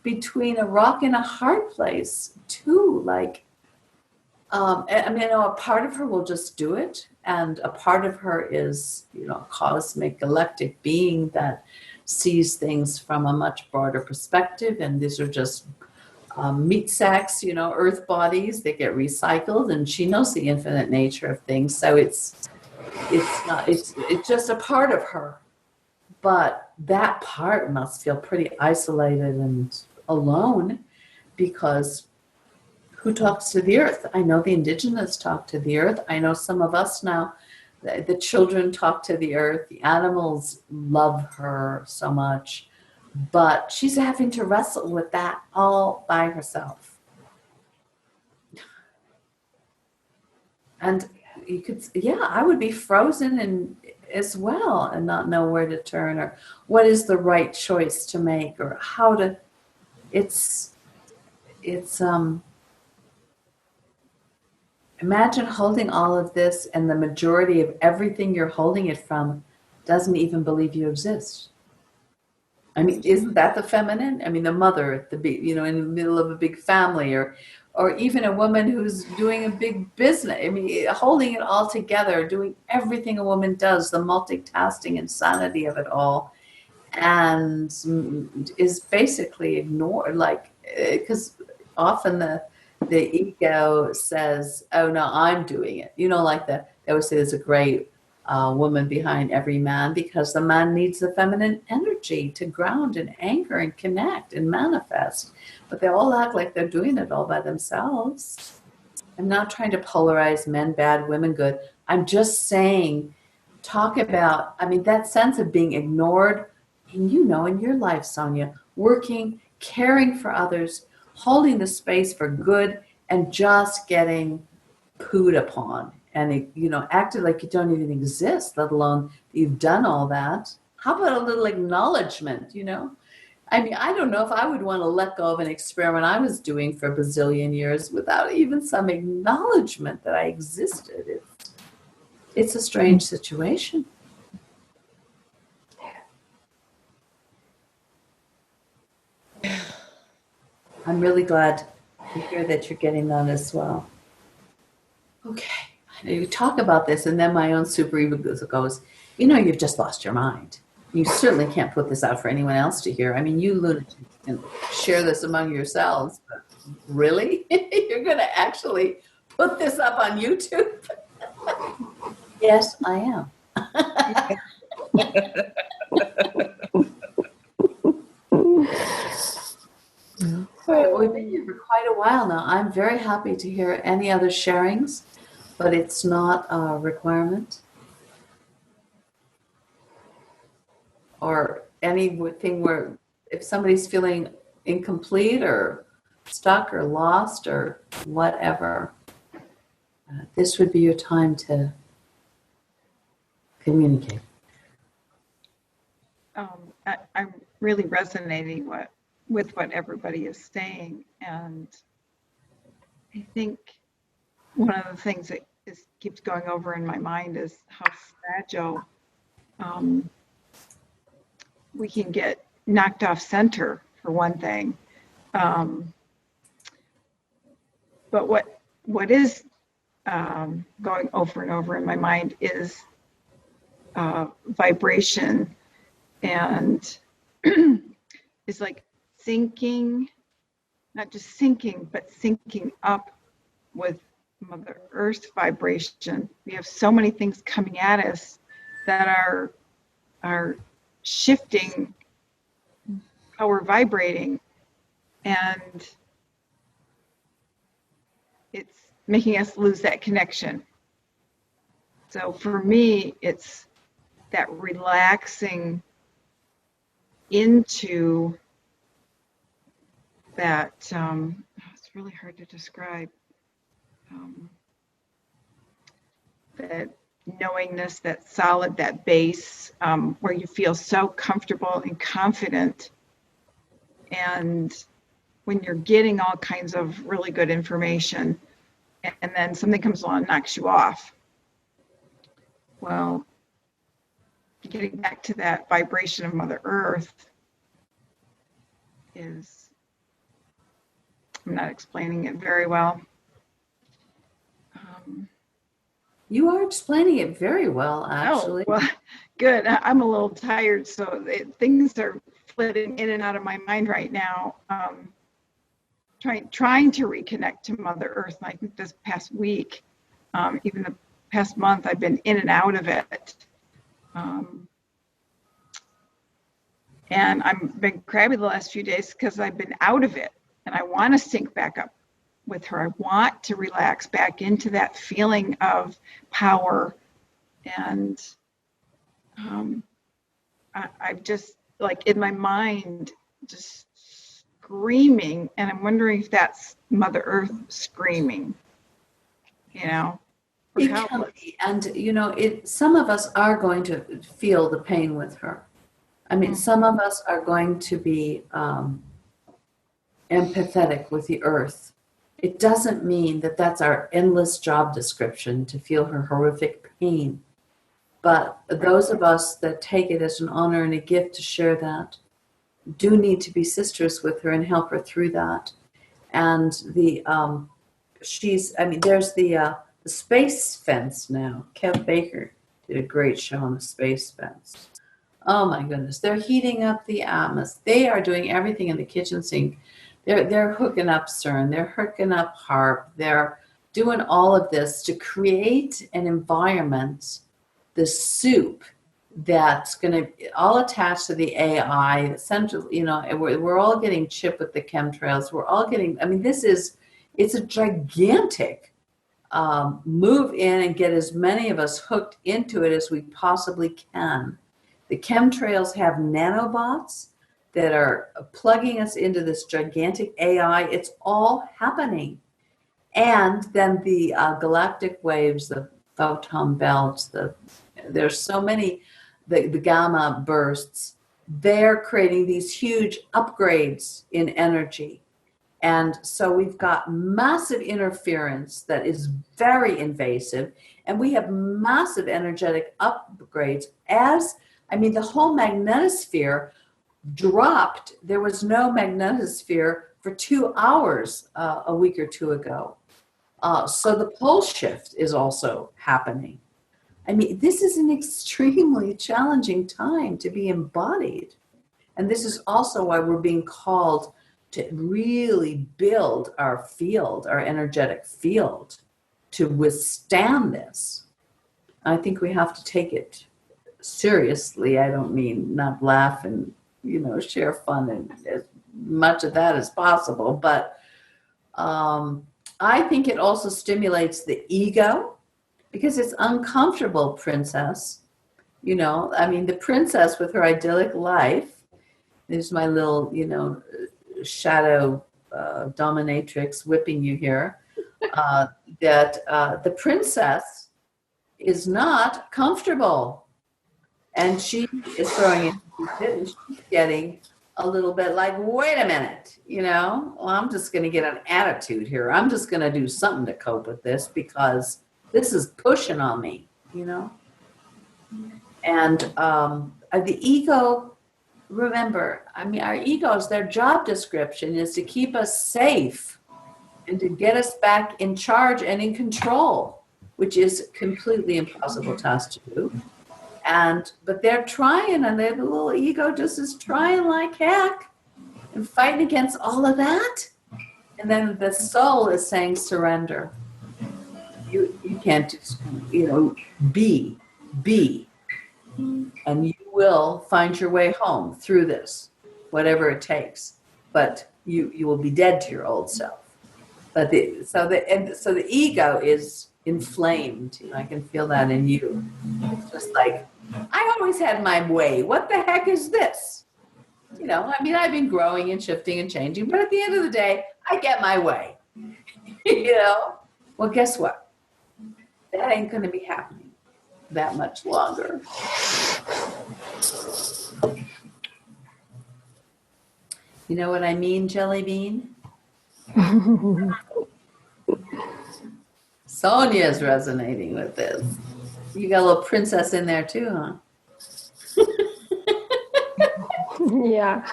S3: between a rock and a hard place too. Like, I know a part of her will just do it, and a part of her is, a cosmic galactic being that sees things from a much broader perspective, and these are just meat sacks, earth bodies that get recycled, and she knows the infinite nature of things. So it's just a part of her, but that part must feel pretty isolated and alone, because who talks to the earth? I know the indigenous talk to the earth. I know some of us now, the children talk to the earth. The animals love her so much, but she's having to wrestle with that all by herself. And you could, I would be frozen as well and not know where to turn, or what is the right choice to make, or how to. Imagine holding all of this, and the majority of everything you're holding it from doesn't even believe you exist. I mean, isn't that the feminine? I mean, the mother, in the middle of a big family, or or even a woman who's doing a big business. I mean, holding it all together, doing everything a woman does, the multitasking insanity of it all, and is basically ignored. Like, because often the ego says, "Oh no, I'm doing it." Like they always say, there's a great woman behind every man, because the man needs the feminine energy to ground and anchor and connect and manifest. But they all act like they're doing it all by themselves. I'm not trying to polarize men bad, women good. I'm just saying, talk about, that sense of being ignored, and in your life, Sonia, working, caring for others, holding the space for good, and just getting pooed upon and, acted like you don't even exist, let alone you've done all that. How about a little acknowledgement, I don't know if I would want to let go of an experiment I was doing for a bazillion years without even some acknowledgement that I existed. It's a strange situation. I'm really glad to hear that you're getting that as well. Okay. You talk about this, and then my own super ego goes, you've just lost your mind. You certainly can't put this out for anyone else to hear. You lunatics can share this among yourselves, but really? You're going to actually put this up on YouTube? Yes, I am. We've been here for quite a while now. I'm very happy to hear any other sharings, but it's not a requirement. Or anything where if somebody's feeling incomplete or stuck or lost or whatever, this would be your time to communicate.
S8: I'm really resonating with what everybody is saying, and I think one of the things that keeps going over in my mind is how fragile we can get knocked off center, for one thing. But what is going over and over in my mind is vibration, and it's like syncing, not just sinking, but syncing up with Mother Earth's vibration. We have so many things coming at us that are shifting how we're vibrating, and it's making us lose that connection. So for me, it's that relaxing into that, it's really hard to describe, that knowingness, that solid, that base, where you feel so comfortable and confident. And when you're getting all kinds of really good information, and then something comes along and knocks you off, well, getting back to that vibration of Mother Earth is, I'm not explaining it very well.
S3: You are explaining it very well, actually.
S8: Oh, well, good. I'm a little tired, so things are flitting in and out of my mind right now. Trying to reconnect to Mother Earth. And I think this past week, even the past month, I've been in and out of it. And I've been crabby the last few days because I've been out of it, and I want to sync back up with her. I want to relax back into that feeling of power, and I've just, like, in my mind, just screaming, and I'm wondering if that's Mother Earth screaming,
S3: It can be, and some of us are going to feel the pain with her. Some of us are going to be empathetic with the earth. It doesn't mean that that's our endless job description, to feel her horrific pain. But those of us that take it as an honor and a gift to share that do need to be sisters with her and help her through that. And there's the space fence now. Kev Baker did a great show on the space fence. Oh my goodness, they're heating up the atmosphere. They are doing everything in the kitchen sink. They're hooking up Cern. They're hooking up HARP. They're doing all of this to create an environment, the soup that's going to all attached to the AI. Central, we're all getting chipped with the chemtrails. We're all getting. It's a gigantic move in and get as many of us hooked into it as we possibly can. The chemtrails have nanobots that are plugging us into this gigantic AI. It's all happening. And then the galactic waves, the photon belts, there's so many, the gamma bursts, they're creating these huge upgrades in energy. And so we've got massive interference that is very invasive, and we have massive energetic upgrades the whole magnetosphere dropped. There was no magnetosphere for 2 hours a week or two ago. So the pole shift is also happening. This is an extremely challenging time to be embodied. And this is also why we're being called to really build our field, our energetic field, to withstand this. I think we have to take it seriously. I don't mean not laugh and, share fun and as much of that as possible. But I think it also stimulates the ego because it's uncomfortable, princess. The princess with her idyllic life. There's my little, shadow dominatrix whipping you here. The princess is not comfortable. And she is throwing into it, and she's getting a little bit like, wait a minute, I'm just going to get an attitude here. I'm just going to do something to cope with this because this is pushing on me, And the ego, remember, our egos, their job description is to keep us safe and to get us back in charge and in control, which is completely impossible task to do. But they're trying, and their little ego just is trying like heck and fighting against all of that. And then the soul is saying, surrender. You can't just, be. And you will find your way home through this, whatever it takes. But you will be dead to your old self. But so the ego is inflamed. I can feel that in you. It's just like, I always had my way. What the heck is this? I've been growing and shifting and changing, but at the end of the day, I get my way. Well, guess what? That ain't going to be happening that much longer. You know what I mean, Jelly Bean? Sonia's resonating with this. You got a little princess in there too, huh?
S7: Yeah.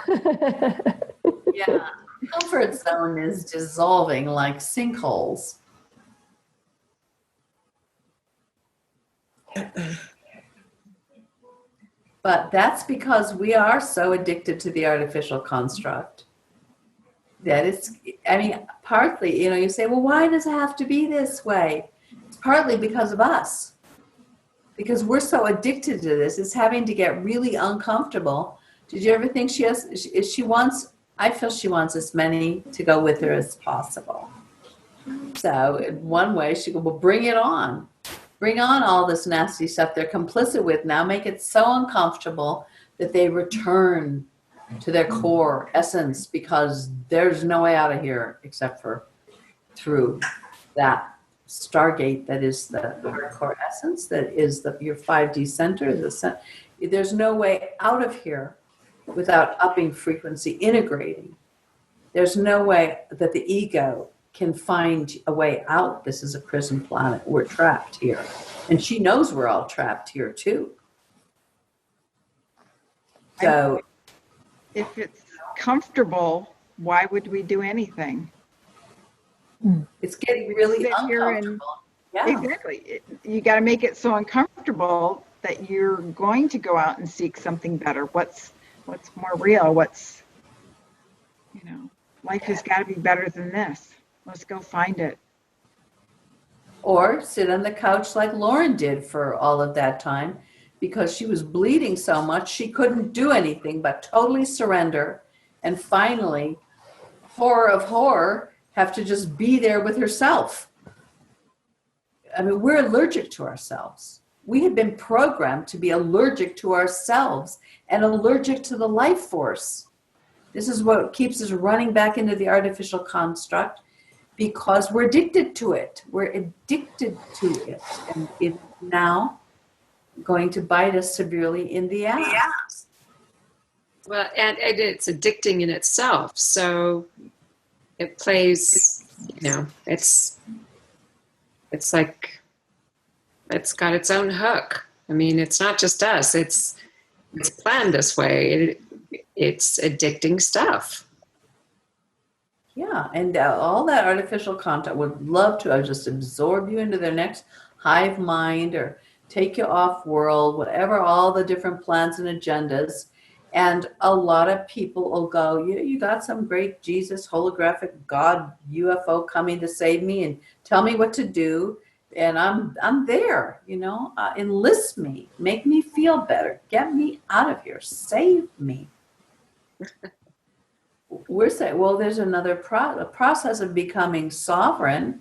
S3: Yeah. Comfort zone is dissolving like sinkholes. But that's because we are so addicted to the artificial construct that it's, partly, you say, well, why does it have to be this way? It's partly because of us. Because we're so addicted to this. It's having to get really uncomfortable. Did you ever think I feel she wants as many to go with her as possible. So in one way, she goes, well, bring it on. Bring on all this nasty stuff they're complicit with now. Make it so uncomfortable that they return to their core essence because there's no way out of here except for through that stargate that is the hardcore essence, that is your 5D center. There's no way out of here without upping frequency, integrating. There's no way that the ego can find a way out. This is a prison planet. We're trapped here. And she knows we're all trapped here too. So
S8: if it's comfortable, why would we do anything?
S3: It's getting really
S8: Sit here and-
S3: uncomfortable. Yeah.
S8: Exactly. You got to make it so uncomfortable that you're going to go out and seek something better. What's more real? Life has got to be better than this. Let's go find it.
S3: Or sit on the couch like Lauren did for all of that time, because she was bleeding so much she couldn't do anything but totally surrender, and finally, horror of horror, have to just be there with herself. I mean, we're allergic to ourselves. We have been programmed to be allergic to ourselves and allergic to the life force. This is what keeps us running back into the artificial construct, because we're addicted to it. We're addicted to it. And it's now going to bite us severely in the ass.
S4: Well, and it's addicting in itself. So it plays, it's like, it's got its own hook. I mean, it's not just us. It's planned this way. It's addicting stuff.
S3: Yeah, and all that artificial content would love to just absorb you into their next hive mind or take you off world, whatever, all the different plans and agendas. And a lot of people will go, you got some great Jesus, holographic God, UFO coming to save me and tell me what to do. And I'm there, enlist me, make me feel better, get me out of here, save me. We're saying, well, there's another process of becoming sovereign.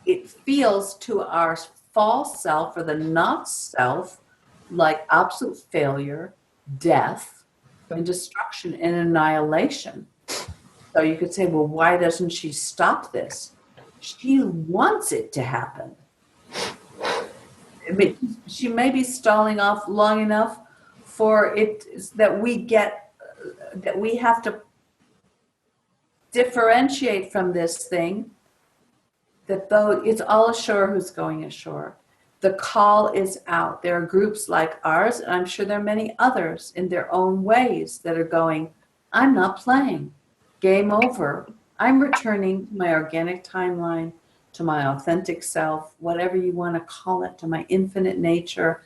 S3: It feels to our false self or the not self like absolute failure, death, and destruction and annihilation. So you could say, well, why doesn't she stop this? She wants it to happen. I mean, she may be stalling off long enough for it that we have to differentiate from this thing, that though it's all ashore who's going ashore. The call is out. There are groups like ours, and I'm sure there are many others in their own ways that are going, I'm not playing. Game over. I'm returning to my organic timeline, to my authentic self, whatever you want to call it, to my infinite nature.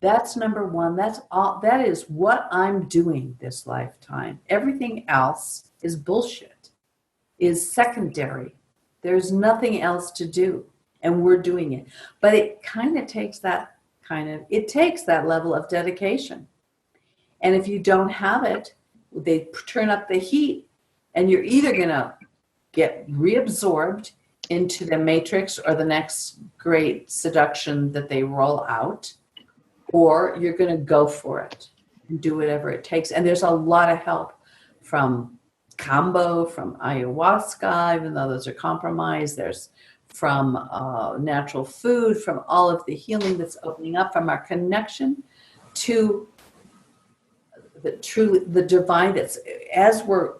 S3: That's number one. That's all. That is what I'm doing this lifetime. Everything else is bullshit, is secondary. There's nothing else to do, and we're doing it. But it kind of takes that level of dedication. And if you don't have it, they turn up the heat, and you're either going to get reabsorbed into the matrix or the next great seduction that they roll out, or you're going to go for it and do whatever it takes. And there's a lot of help from Kambo, from ayahuasca, even though those are compromised. There's from natural food, from all of the healing that's opening up, from our connection to the divine. That's as we're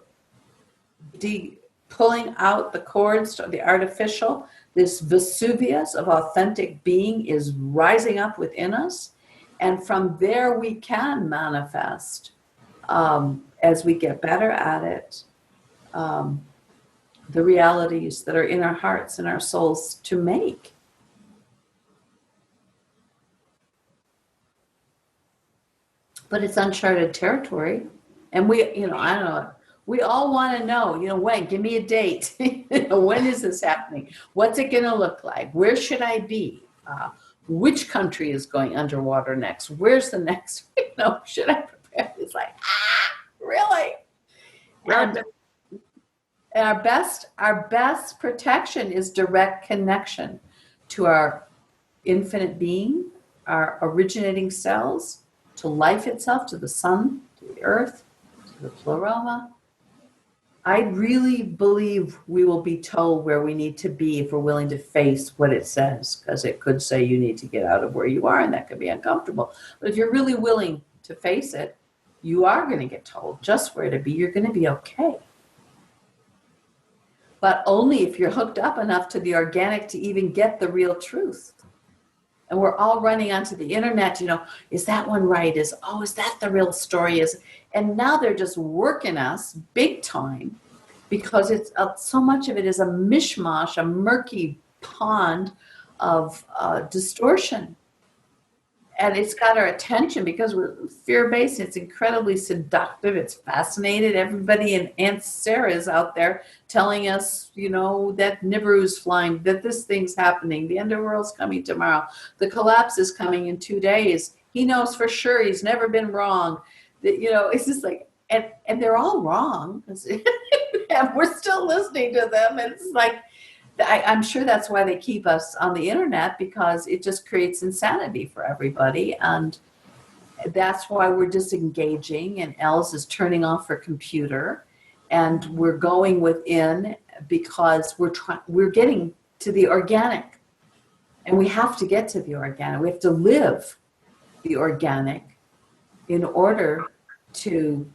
S3: pulling out the cords to the artificial, this Vesuvius of authentic being is rising up within us. And from there we can manifest, as we get better at it, the realities that are in our hearts and our souls to make. But it's uncharted territory. And we, I don't know, we all want to know, when, give me a date. When is this happening? What's it going to look like? Where should I be? Which country is going underwater next? Where's the next? Should I prepare? It's like, really? And our best protection is direct connection to our infinite being, our originating cells, to life itself, to the sun, to the earth, to the pleroma. I really believe we will be told where we need to be if we're willing to face what it says, because it could say you need to get out of where you are, and that could be uncomfortable. But if you're really willing to face it, you are going to get told just where to be. You're going to be okay. But only if you're hooked up enough to the organic to even get the real truth. And we're all running onto the internet, is that one right? Is that the real story? And now they're just working us big time because it's so much of it is a mishmash, a murky pond of distortion. And it's got our attention because we're fear-based. It's incredibly seductive. It's fascinated. Everybody and Aunt Sarah is out there telling us, that Nibiru's flying, that this thing's happening. The underworld's coming tomorrow. The collapse is coming in 2 days. He knows for sure. He's never been wrong. It's just like, and they're all wrong. And we're still listening to them. And it's like, I'm sure that's why they keep us on the internet, because it just creates insanity for everybody. And that's why we're disengaging, and Els is turning off her computer, and we're going within because we're getting to the organic, and we have to get to the organic. We have to live the organic in order to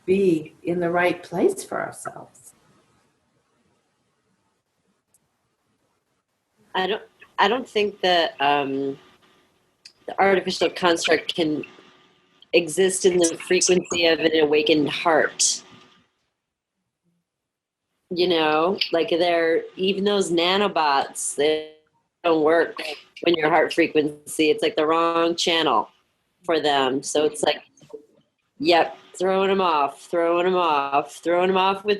S3: be in the right place for ourselves.
S5: I don't think that the artificial construct can exist in the frequency of an awakened heart. Like even those nanobots, they don't work when your heart frequency. It's like the wrong channel for them. So it's like, yep, throwing them off with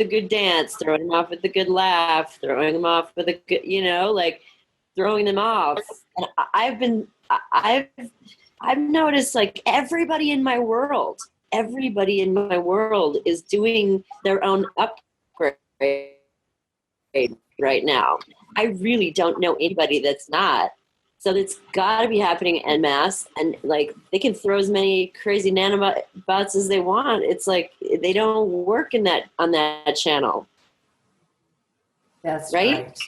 S5: a good dance, throwing them off with a good laugh, throwing them off with a good, throwing them off. And I've noticed, like, everybody in my world is doing their own upgrade right now. I really don't know anybody that's not. So it's got to be happening en masse, and like they can throw as many crazy nanobots as they want. It's like they don't work on that channel.
S3: That's right.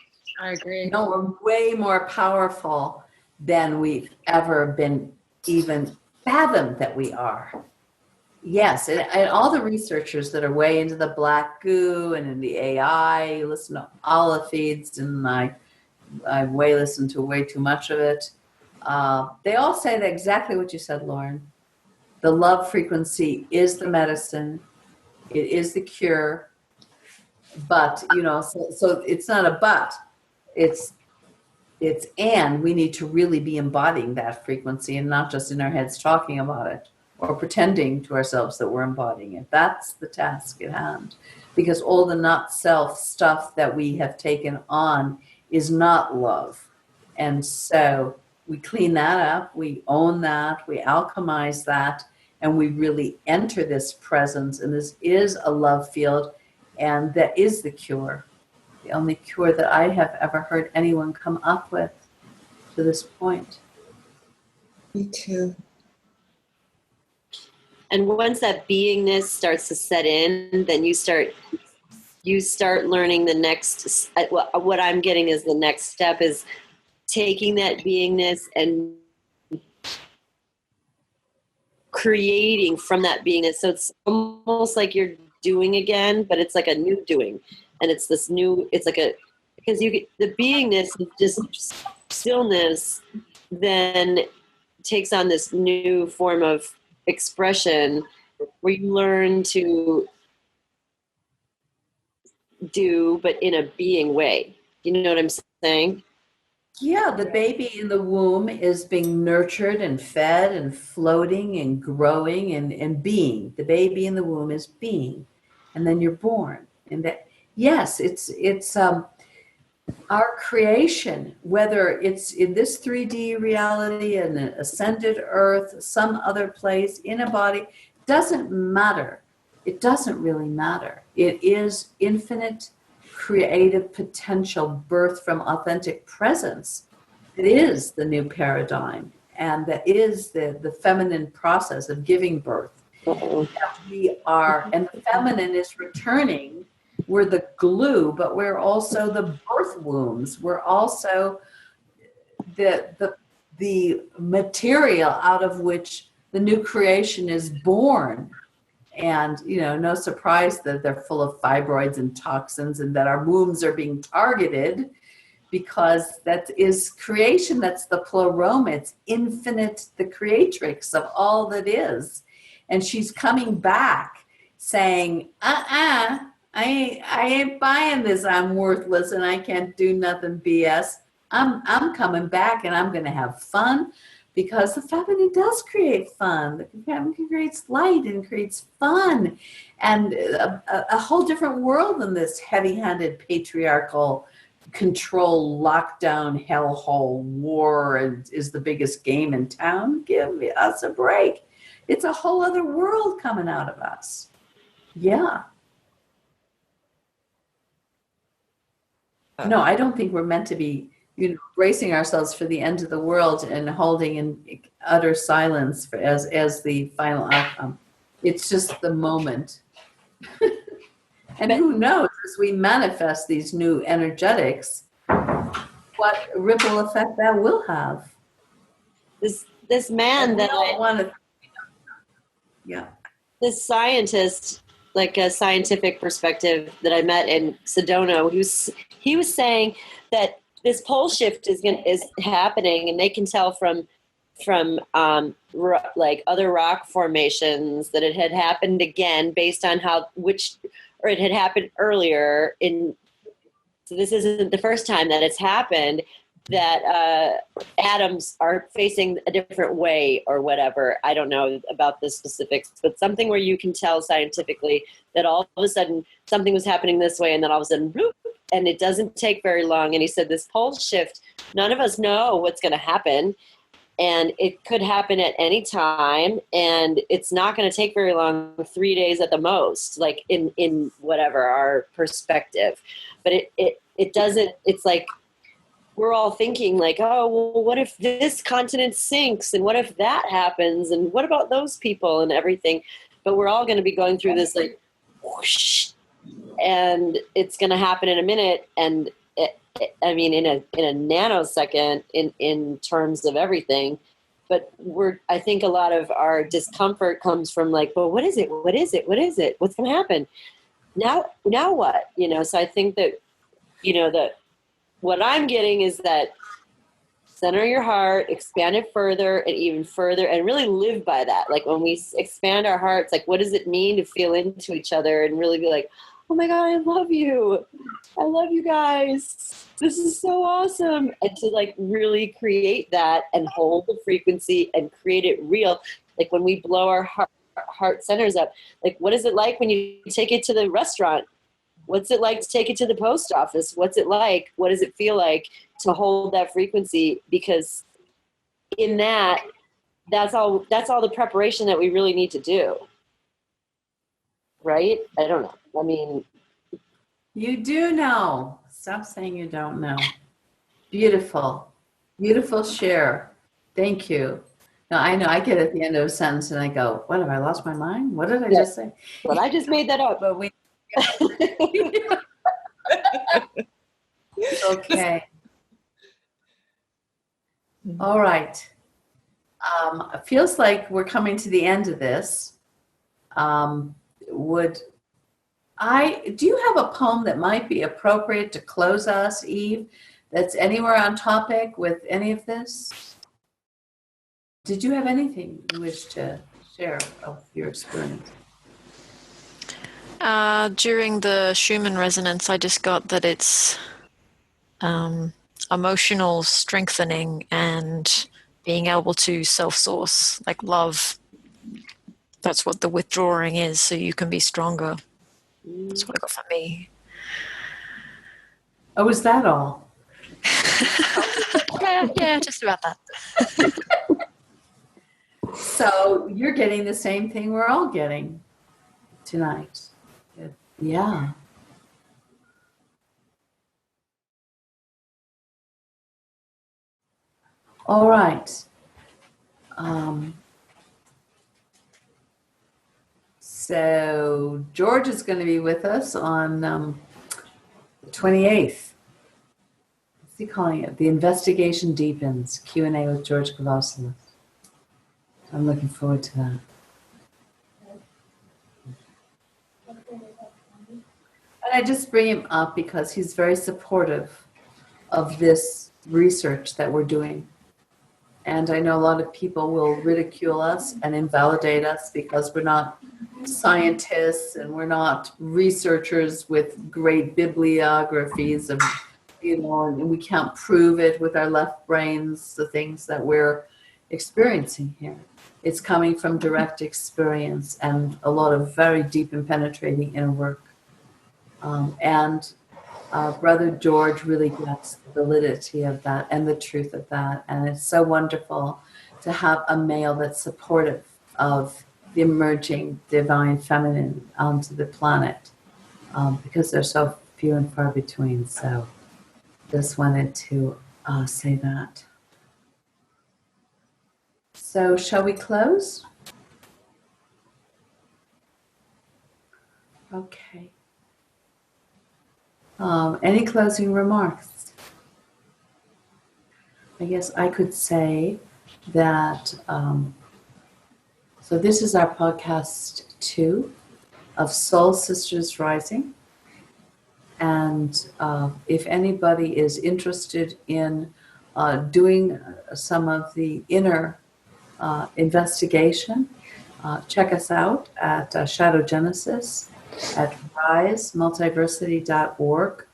S4: I agree.
S3: No, we're way more powerful than we've ever been even fathomed that we are. Yes, and all the researchers that are way into the black goo and in the AI, you listen to all the feeds, and I listened to way too much of it. They all say that exactly what you said, Lauren. The love frequency is the medicine. It is the cure. But, so it's not a but. It's and we need to really be embodying that frequency and not just in our heads talking about it or pretending to ourselves that we're embodying it. That's the task at hand. Because all the not self stuff that we have taken on is not love. And so we clean that up, we own that, we alchemize that, and we really enter this presence. And this is a love field, and that is the cure. The only cure that I have ever heard anyone come up with to this point.
S6: Me too.
S5: And once that beingness starts to set in, then you start learning the next, what I'm getting is the next step is taking that beingness and creating from that beingness. So it's almost like you're doing again, but it's like a new doing. And it's this new, it's like because the beingness is just stillness, then takes on this new form of expression where you learn to do, but in a being way. You know what I'm saying?
S3: Yeah, the baby in the womb is being nurtured and fed and floating and growing and being. The baby in the womb is being, and then you're born. And that, yes, it's our creation, whether it's in this 3D reality, in an ascended earth, some other place, in a body, doesn't matter. It doesn't really matter. It is infinite creative potential birth from authentic presence. It is the new paradigm, and that is the feminine process of giving birth. We are, and the feminine is returning. We're the glue, but we're also the birth wombs. We're also the material out of which the new creation is born. And, no surprise that they're full of fibroids and toxins, and that our wombs are being targeted, because that is creation. That's the pleroma. It's infinite, the creatrix of all that is. And she's coming back saying, I ain't buying this. I'm worthless and I can't do nothing BS. I'm coming back and I'm going to have fun because the feminine does create fun. The feminine creates light and creates fun and a whole different world than this heavy-handed patriarchal control, lockdown, hellhole, war and is the biggest game in town. Give us a break. It's a whole other world coming out of us. Yeah. No, I don't think we're meant to be, bracing ourselves for the end of the world and holding in utter silence as the final outcome. It's just the moment. And who knows, as we manifest these new energetics, what ripple effect that will have.
S5: This man that I
S3: want to,
S5: this scientist, like a scientific perspective that I met in Sedona, he was saying that this pole shift is happening, and they can tell from like other rock formations that it had happened again based on or it had happened earlier so this isn't the first time that it's happened, that atoms are facing a different way or whatever. I don't know about the specifics, but something where you can tell scientifically that all of a sudden something was happening this way and then all of a sudden bloop, and it doesn't take very long. And he said this pole shift, none of us know what's going to happen, and it could happen at any time, and it's not going to take very long, 3 days at the most, like in whatever our perspective. But it doesn't, it's like we're all thinking like, oh, well, what if this continent sinks, and what if that happens, and what about those people and everything? But we're all going to be going through this like whoosh, and it's going to happen in a minute, and I mean, in a nanosecond in terms of everything. But I think a lot of our discomfort comes from like, well, what is it? What is it? What is it? What's going to happen? Now what? So I think that, that what I'm getting is that center your heart, expand it further and even further, and really live by that. Like when we expand our hearts, like what does it mean to feel into each other and really be like, oh my God, I love you. I love you guys. This is so awesome. And to like really create that and hold the frequency and create it real. Like when we blow our heart centers up, like what is it like when you take it to the restaurant? What's it like to take it to the post office? What's it like? What does it feel like to hold that frequency? Because in that's all the preparation that we really need to do. Right? I don't know. I mean,
S3: you do know. Stop saying you don't know. Beautiful. Beautiful share. Thank you. No, I know I get at the end of a sentence and I go, what, have I lost my mind? What did I just say?
S5: Well, I just made that up.
S3: But okay. All right. It feels like we're coming to the end of this. Do you have a poem that might be appropriate to close us, Eve, that's anywhere on topic with any of this? Did you have anything you wish to share of your experience?
S9: During the Schumann resonance, I just got that it's emotional strengthening and being able to self-source, like love. That's what the withdrawing is, so you can be stronger. That's what I got for me.
S3: Oh, is that all?
S9: Yeah, just about that.
S3: So you're getting the same thing we're all getting tonight. Yeah. All right. So George is going to be with us on the 28th. What's he calling it? The Investigation Deepens, Q&A with George Gavosilis. I'm looking forward to that. And I just bring him up because he's very supportive of this research that we're doing. And I know a lot of people will ridicule us and invalidate us because we're not scientists and we're not researchers with great bibliographies of, and we can't prove it with our left brains, the things that we're experiencing here. It's coming from direct experience and a lot of very deep and penetrating inner work. And Brother George really gets the validity of that and the truth of that. And it's so wonderful to have a male that's supportive of the emerging divine feminine onto the planet, because they're so few and far between. So just wanted to say that. So shall we close? Okay. Any closing remarks? I guess I could say that, so this is our podcast 2 of Soul Sisters Rising. And if anybody is interested in doing some of the inner investigation, check us out at Shadow Genesis at risemultiversity.org,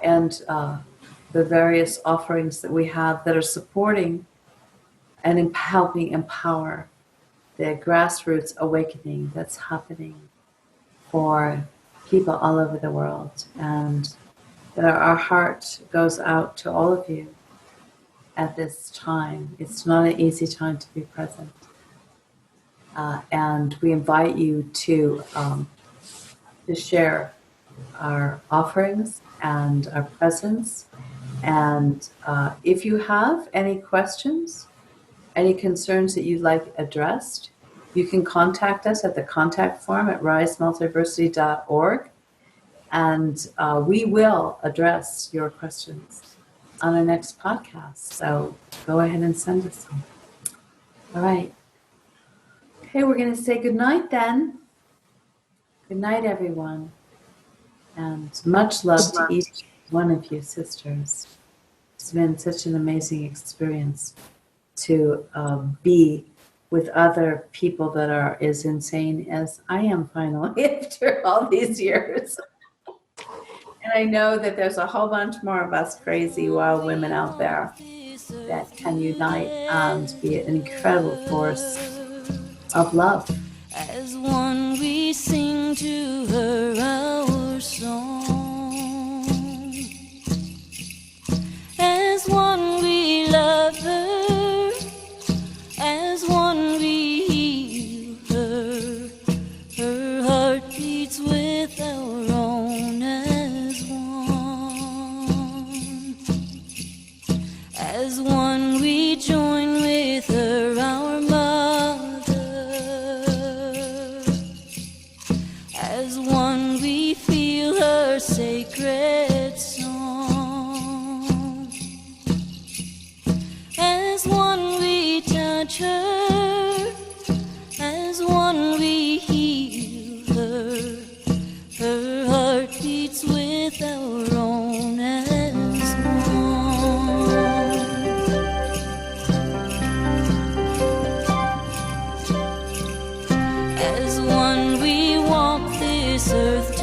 S3: and the various offerings that we have that are supporting and helping empower the grassroots awakening that's happening for people all over the world. And our heart goes out to all of you at this time. It's not an easy time to be present. And we invite you to share our offerings and our presence. And if you have any questions, any concerns that you'd like addressed, you can contact us at the contact form at risemultiversity.org. And we will address your questions on our next podcast. So go ahead and send us some. All right. Okay, we're going to say good night then. Good night, everyone. And much love to each one of you sisters. It's been such an amazing experience to be with other people that are as insane as I am finally after all these years. And I know that there's a whole bunch more of us crazy wild women out there that can unite and be an incredible force of love.
S1: As one we sing to her our song. As one we love her. As one we heal her. Her heart beats with our own as one. As one we join with her our as one we feel her sacred song. As one we touch her. As one we heal her. Her heart beats with our own as one. As one we walk this earth